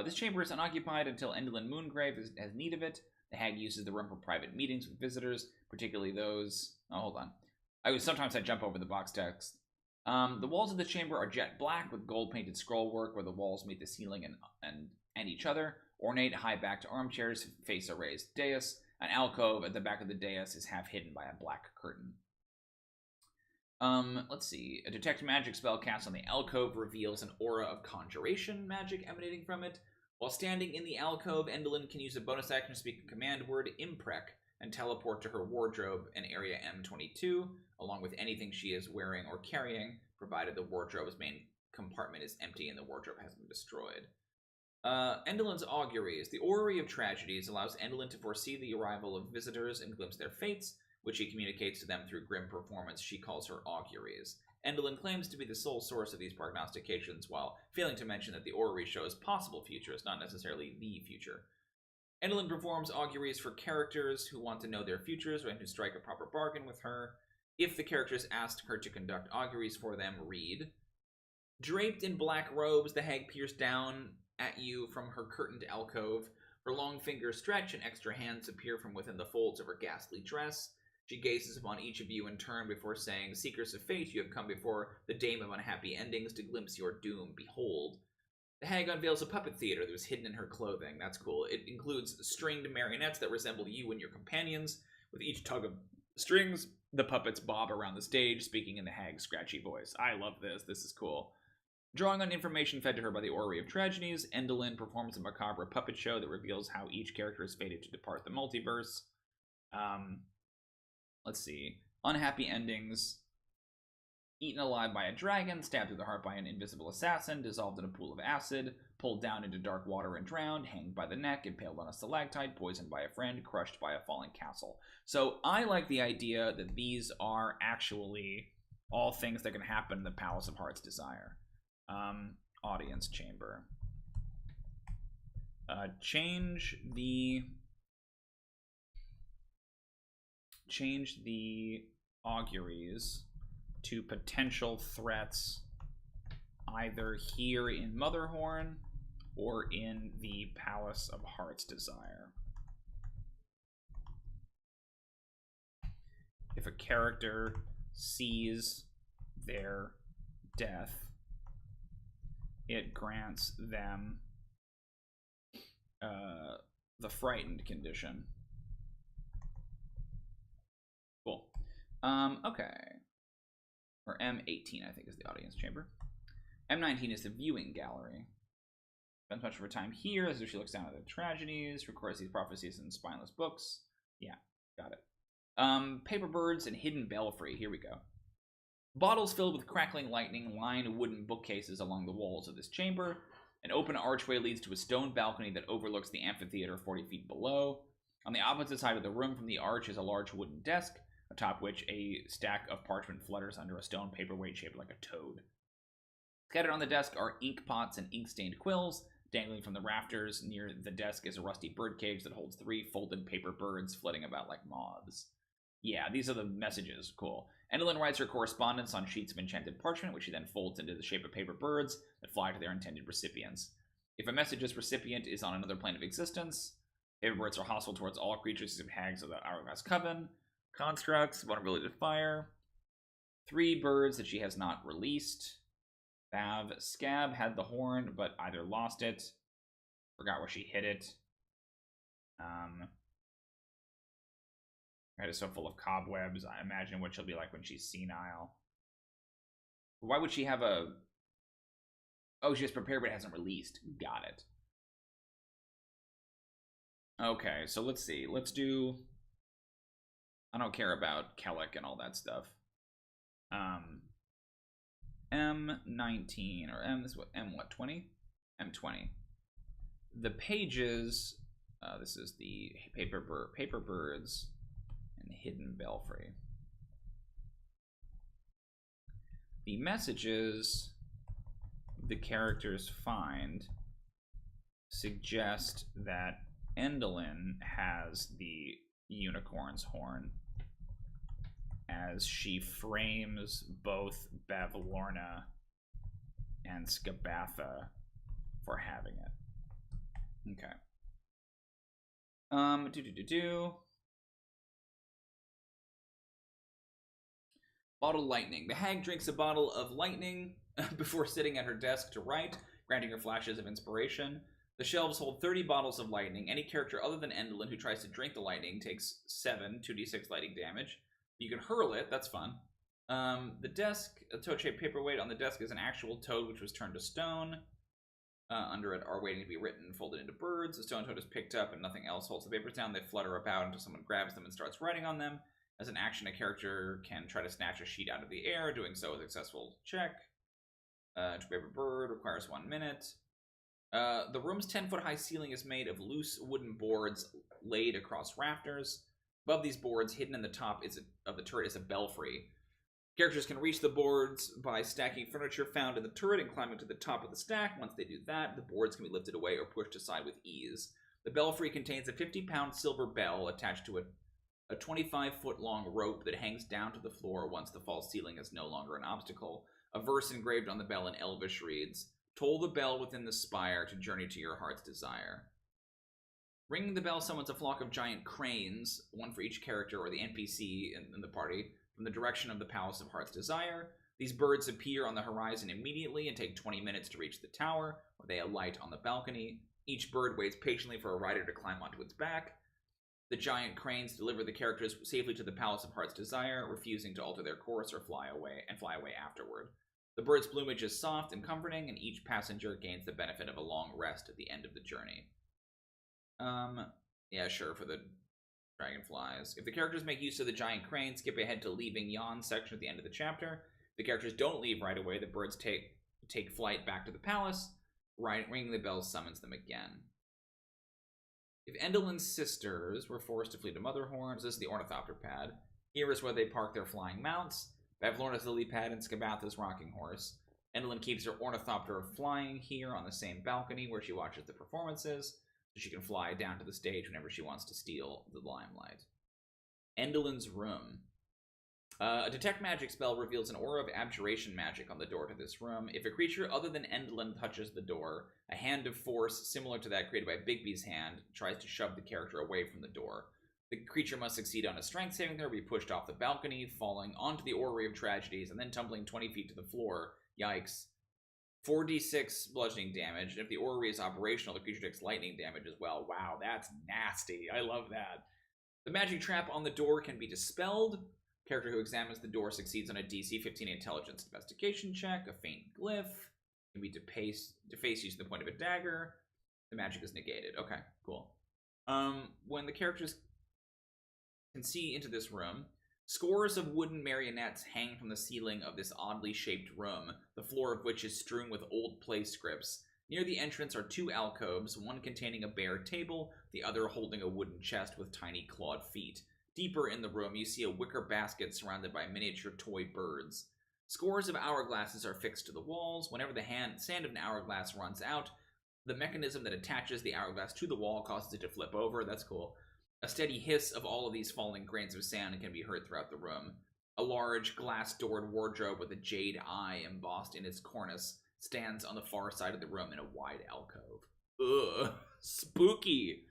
This chamber is unoccupied until Endelyn Moongrave has need of it. The hag uses the room for private meetings with visitors, particularly those... Oh, hold on. Sometimes I jump over the box text. The walls of the chamber are jet black with gold-painted scroll work where the walls meet the ceiling and each other. Ornate, high-backed armchairs face a raised dais. An alcove at the back of the dais is half hidden by a black curtain. Let's see. A detect magic spell cast on the alcove reveals an aura of conjuration magic emanating from it. While standing in the alcove, Endelyn can use a bonus action to speak a command word, Imprec, and teleport to her wardrobe in area M22, along with anything she is wearing or carrying, provided the wardrobe's main compartment is empty and the wardrobe hasn't been destroyed. Endelyn's Auguries. The Orrery of Tragedies allows Endelyn to foresee the arrival of visitors and glimpse their fates, which she communicates to them through grim performance she calls her Auguries. Endelyn claims to be the sole source of these prognostications, while failing to mention that the orrery shows possible futures, not necessarily the future. Endelyn performs auguries for characters who want to know their futures and who strike a proper bargain with her. If the characters asked her to conduct auguries for them, read. Draped in black robes, the hag peers down at you from her curtained alcove. Her long fingers stretch and extra hands appear from within the folds of her ghastly dress. She gazes upon each of you in turn before saying, "Seekers of fate, you have come before the Dame of Unhappy Endings to glimpse your doom. Behold." The hag unveils a puppet theater that was hidden in her clothing. That's cool. It includes stringed marionettes that resemble you and your companions. With each tug of strings, the puppets bob around the stage, speaking in the hag's scratchy voice. I love this. This is cool. Drawing on information fed to her by the Orrery of Tragedies, Endelyn performs a macabre puppet show that reveals how each character is fated to depart the multiverse. Let's see. Unhappy endings. Eaten alive by a dragon, stabbed through the heart by an invisible assassin, dissolved in a pool of acid, pulled down into dark water and drowned, hanged by the neck, impaled on a stalactite, poisoned by a friend, crushed by a falling castle. So I like the idea that these are actually all things that can happen in the Palace of Heart's Desire. Audience chamber. Change the auguries to potential threats either here in Motherhorn or in the Palace of Heart's Desire. If a character sees their death, it grants them the frightened condition. Cool. Okay. Or M18, I think, is the audience chamber. M19 is the viewing gallery. Spends much of her time here as she looks down at the tragedies, records these prophecies in spineless books. Yeah, got it. Paper birds and hidden belfry. Here we go. Bottles filled with crackling lightning line wooden bookcases along the walls of this chamber. An open archway leads to a stone balcony that overlooks the amphitheater 40 feet below. On the opposite side of the room from the arch is a large wooden desk, atop which a stack of parchment flutters under a stone paperweight shaped like a toad. Scattered on the desk are ink pots and ink-stained quills. Dangling from the rafters near the desk is a rusty birdcage that holds 3 folded paper birds flitting about like moths. Yeah, these are the messages. Cool. Endelyn writes her correspondence on sheets of enchanted parchment, which she then folds into the shape of paper birds that fly to their intended recipients. If a message's recipient is on another plane of existence, paper birds are hostile towards all creatures except hags of the Hourglass Coven. Constructs, vulnerability to fire. 3 birds that she has not released. Scab had the horn, but either lost it, forgot where she hid it. Head is so full of cobwebs. I imagine what she'll be like when she's senile. Why would she have a... Oh, she has prepared but hasn't released. Got it. Okay, so let's see. Let's do... I don't care about Kellic and all that stuff. M19, or M, this is what, M what, 20? M20. The pages, this is the paper birds and hidden belfry. The messages the characters find suggest that Endelyn has the unicorn's horn as she frames both Bavlorna and Skabatha for having it. Okay. Bottle lightning. The hag drinks a bottle of lightning before sitting at her desk to write, granting her flashes of inspiration. The shelves hold 30 bottles of lightning. Any character other than Endelyn who tries to drink the lightning takes 7 2d6 lightning damage. You can hurl it, that's fun. The desk, a toad-shaped paperweight on the desk is an actual toad which was turned to stone. Under it are waiting to be written and folded into birds. The stone toad is picked up and nothing else holds the papers down. They flutter about until someone grabs them and starts writing on them. As an action, a character can try to snatch a sheet out of the air, doing so with a successful check. Paper bird requires 1 minute. The room's 10-foot high ceiling is made of loose wooden boards laid across rafters. Above these boards, hidden in the top of the turret, is a belfry. Characters can reach the boards by stacking furniture found in the turret and climbing to the top of the stack. Once they do that, the boards can be lifted away or pushed aside with ease. The belfry contains a 50-pound silver bell attached to a 25-foot-long rope that hangs down to the floor once the false ceiling is no longer an obstacle. A verse engraved on the bell in Elvish reads, "Toll the bell within the spire to journey to your heart's desire." Ringing the bell summons a flock of giant cranes, one for each character or the NPC in the party, from the direction of the Palace of Heart's Desire. These birds appear on the horizon immediately and take 20 minutes to reach the tower, where they alight on the balcony. Each bird waits patiently for a rider to climb onto its back. The giant cranes deliver the characters safely to the Palace of Heart's Desire, refusing to alter their course or fly away afterward. The bird's plumage is soft and comforting, and each passenger gains the benefit of a long rest at the end of the journey. Yeah, sure, for the dragonflies. If the characters make use of the giant crane, skip ahead to leaving Yon section at the end of the chapter. If the characters don't leave right away, the birds take flight back to the palace. Ringing the bell summons them again. If Endelyn's sisters were forced to flee to Motherhorn, this is the ornithopter pad. Here is where they park their flying mounts. Bavlorna's lily pad and Skabatha's rocking horse. Endelyn keeps her ornithopter flying here on the same balcony where she watches the performances, so she can fly down to the stage whenever she wants to steal the limelight. Endelyn's room. A detect magic spell reveals an aura of abjuration magic on the door to this room. If a creature other than Endelyn touches the door, a hand of force similar to that created by Bigby's hand tries to shove the character away from the door. The creature must succeed on a strength saving throw, be pushed off the balcony, falling onto the orrery of tragedies, and then tumbling 20 feet to the floor. Yikes. 4d6 bludgeoning damage, and if the orrery is operational, the creature takes lightning damage as well. Wow, that's nasty. I love that. The magic trap on the door can be dispelled. Character who examines the door succeeds on a DC 15 intelligence investigation check. A faint glyph can be defaced using the point of a dagger. The magic is negated. Okay, cool. When the characters can see into this room, scores of wooden marionettes hang from the ceiling of this oddly shaped room, the floor of which is strewn with old play scripts. Near the entrance are two alcoves, one containing a bare table, the other holding a wooden chest with tiny clawed feet. Deeper in the room, you see a wicker basket surrounded by miniature toy birds. Scores of hourglasses are fixed to the walls. Whenever the sand of an hourglass runs out, the mechanism that attaches the hourglass to the wall causes it to flip over. That's cool. A steady hiss of all of these falling grains of sand can be heard throughout the room. A large glass-doored wardrobe with a jade eye embossed in its cornice stands on the far side of the room in a wide alcove. Ugh, spooky!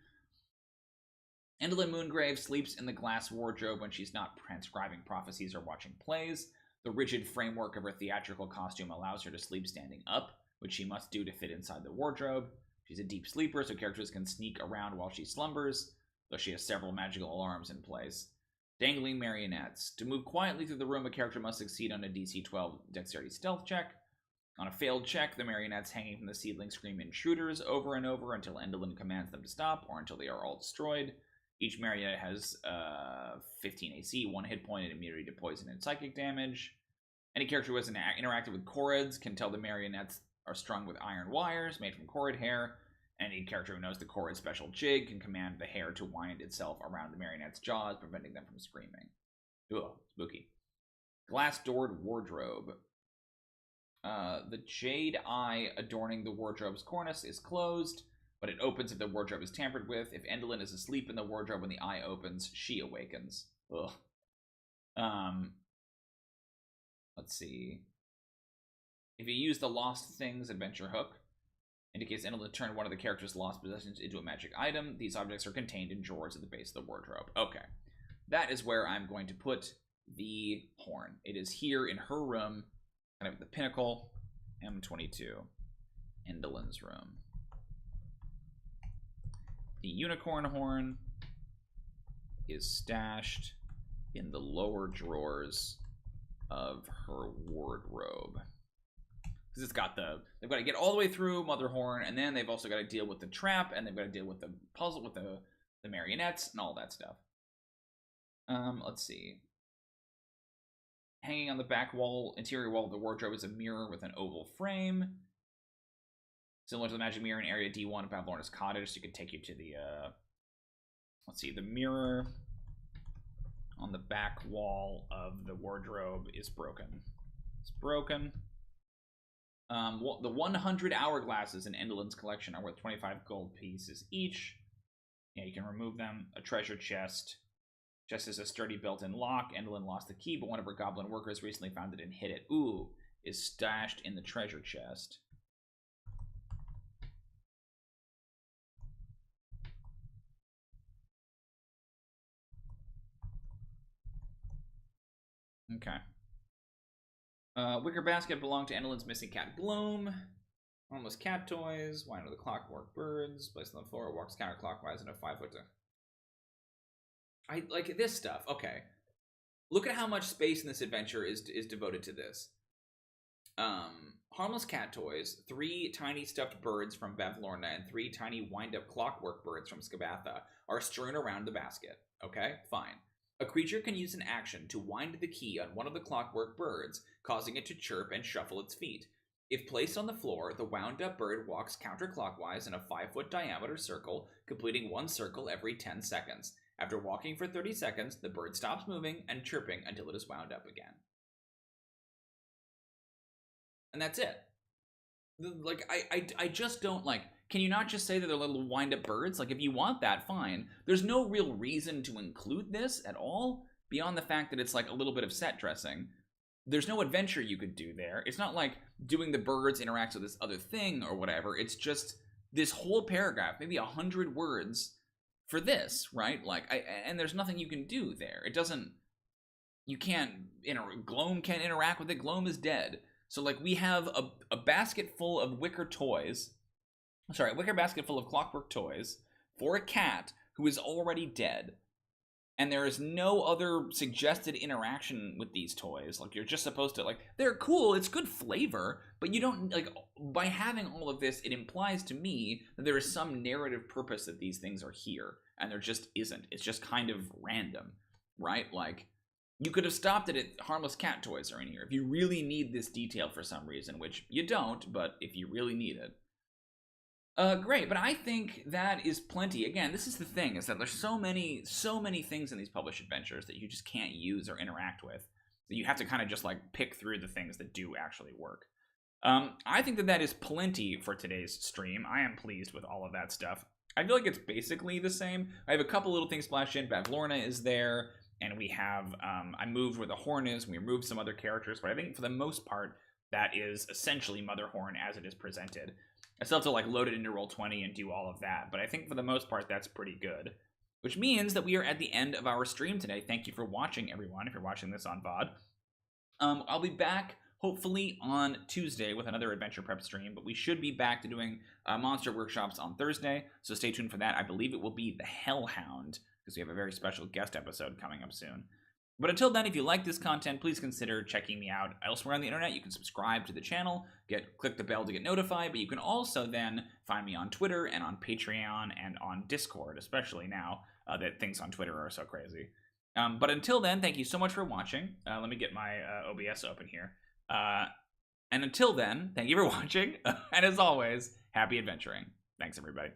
Endelyn Moongrave sleeps in the glass wardrobe when she's not transcribing prophecies or watching plays. The rigid framework of her theatrical costume allows her to sleep standing up, which she must do to fit inside the wardrobe. She's a deep sleeper, so characters can sneak around while she slumbers, though she has several magical alarms in place. Dangling marionettes. To move quietly through the room, a character must succeed on a DC 12 dexterity stealth check. On a failed check, the marionettes hanging from the ceiling scream intruders over and over until Endelyn commands them to stop, or until they are all destroyed. Each marionette has 15 AC, 1 hit point, and immunity to poison and psychic damage. Any character who has interacted with Chorids can tell the marionettes are strung with iron wires made from Chorid hair. Any character who knows the Chorid special jig can command the hair to wind itself around the marionette's jaws, preventing them from screaming. Ugh, spooky. Glass-doored wardrobe. The jade eye adorning the wardrobe's cornice is closed, but it opens if the wardrobe is tampered with. If Endelyn is asleep in the wardrobe when the eye opens, she awakens. Ugh. Let's see. If you use the Lost Things adventure hook, indicates Endelyn turned one of the character's lost possessions into a magic item. These objects are contained in drawers at the base of the wardrobe. Okay. That is where I'm going to put the horn. It is here in her room, kind of at the pinnacle. M22. Endelyn's room. The unicorn horn is stashed in the lower drawers of her wardrobe. Because it's got they've got to get all the way through Motherhorn, and then they've also got to deal with the trap, and they've got to deal with the puzzle with the marionettes and all that stuff. Let's see. Hanging on the back wall, interior wall of the wardrobe is a mirror with an oval frame. Similar to the magic mirror in Area D1 of Bavlorna's cottage, so you can take you to the, let's see, the mirror on the back wall of the wardrobe is broken. It's broken. The 100 hourglasses in Endelyn's collection are worth 25 gold pieces each. Yeah, you can remove them. A treasure chest. Chest is a sturdy built-in lock. Endelyn lost the key, but one of her goblin workers recently found it and hid it. Ooh, is stashed in the treasure chest. Okay. Wicker basket belonged to Endelyn's missing cat Gloom. Harmless cat toys. Wine of the clockwork birds. Placed on the floor. Walks counterclockwise in a 5-foot. I like this stuff. Okay. Look at how much space in this adventure is devoted to this. Harmless cat toys, 3 tiny stuffed birds from Bavlorna, and 3 tiny wind-up clockwork birds from Skabatha are strewn around the basket. Okay, fine. A creature can use an action to wind the key on one of the clockwork birds, causing it to chirp and shuffle its feet. If placed on the floor, the wound-up bird walks counterclockwise in a 5-foot diameter circle, completing 1 circle every 10 seconds. After walking for 30 seconds, the bird stops moving and chirping until it is wound up again. And that's it. Like, I just don't, like, can you not just say that they're little wind-up birds? Like, if you want that, fine. There's no real reason to include this at all, beyond the fact that it's, like, a little bit of set dressing. There's no adventure you could do there. It's not like doing the birds interacts with this other thing or whatever. It's just this whole paragraph, maybe 100 words for this, right? Like, and there's nothing you can do there. It doesn't, you can't, Gloam can't interact with it. Gloam is dead. So, like, we have a basket full of wicker toys. Sorry, a wicker basket full of clockwork toys for a cat who is already dead. And there is no other suggested interaction with these toys. Like, you're just supposed to, like, they're cool, it's good flavor, but you don't, like, by having all of this, it implies to me that there is some narrative purpose that these things are here. And there just isn't. It's just kind of random, right? Like, you could have stopped it at harmless cat toys are in here if you really need this detail for some reason, which you don't, but if you really need it. Great, but I think that is plenty. Again, this is the thing, is that there's so many things in these published adventures that you just can't use or interact with. That you have to kind of just, like, pick through the things that do actually work. I think that is plenty for today's stream. I am pleased with all of that stuff. I feel like it's basically the same. I have a couple little things splashed in. Bavlorna is there, and we have, I moved where the horn is, and we removed some other characters, but I think for the most part, that is essentially Motherhorn as it is presented. I still have to, like, load it into Roll20 and do all of that, but I think for the most part, that's pretty good. Which means that we are at the end of our stream today. Thank you for watching, everyone, if you're watching this on VOD. I'll be back, hopefully, on Tuesday with another Adventure Prep stream, but we should be back to doing monster workshops on Thursday, so stay tuned for that. I believe it will be the Hellhound, because we have a very special guest episode coming up soon. But until then, if you like this content, please consider checking me out elsewhere on the internet. You can subscribe to the channel, click the bell to get notified, but you can also then find me on Twitter and on Patreon and on Discord, especially now that things on Twitter are so crazy. But until then, thank you so much for watching. Let me get my OBS open here. And until then, thank you for watching, and as always, happy adventuring. Thanks, everybody.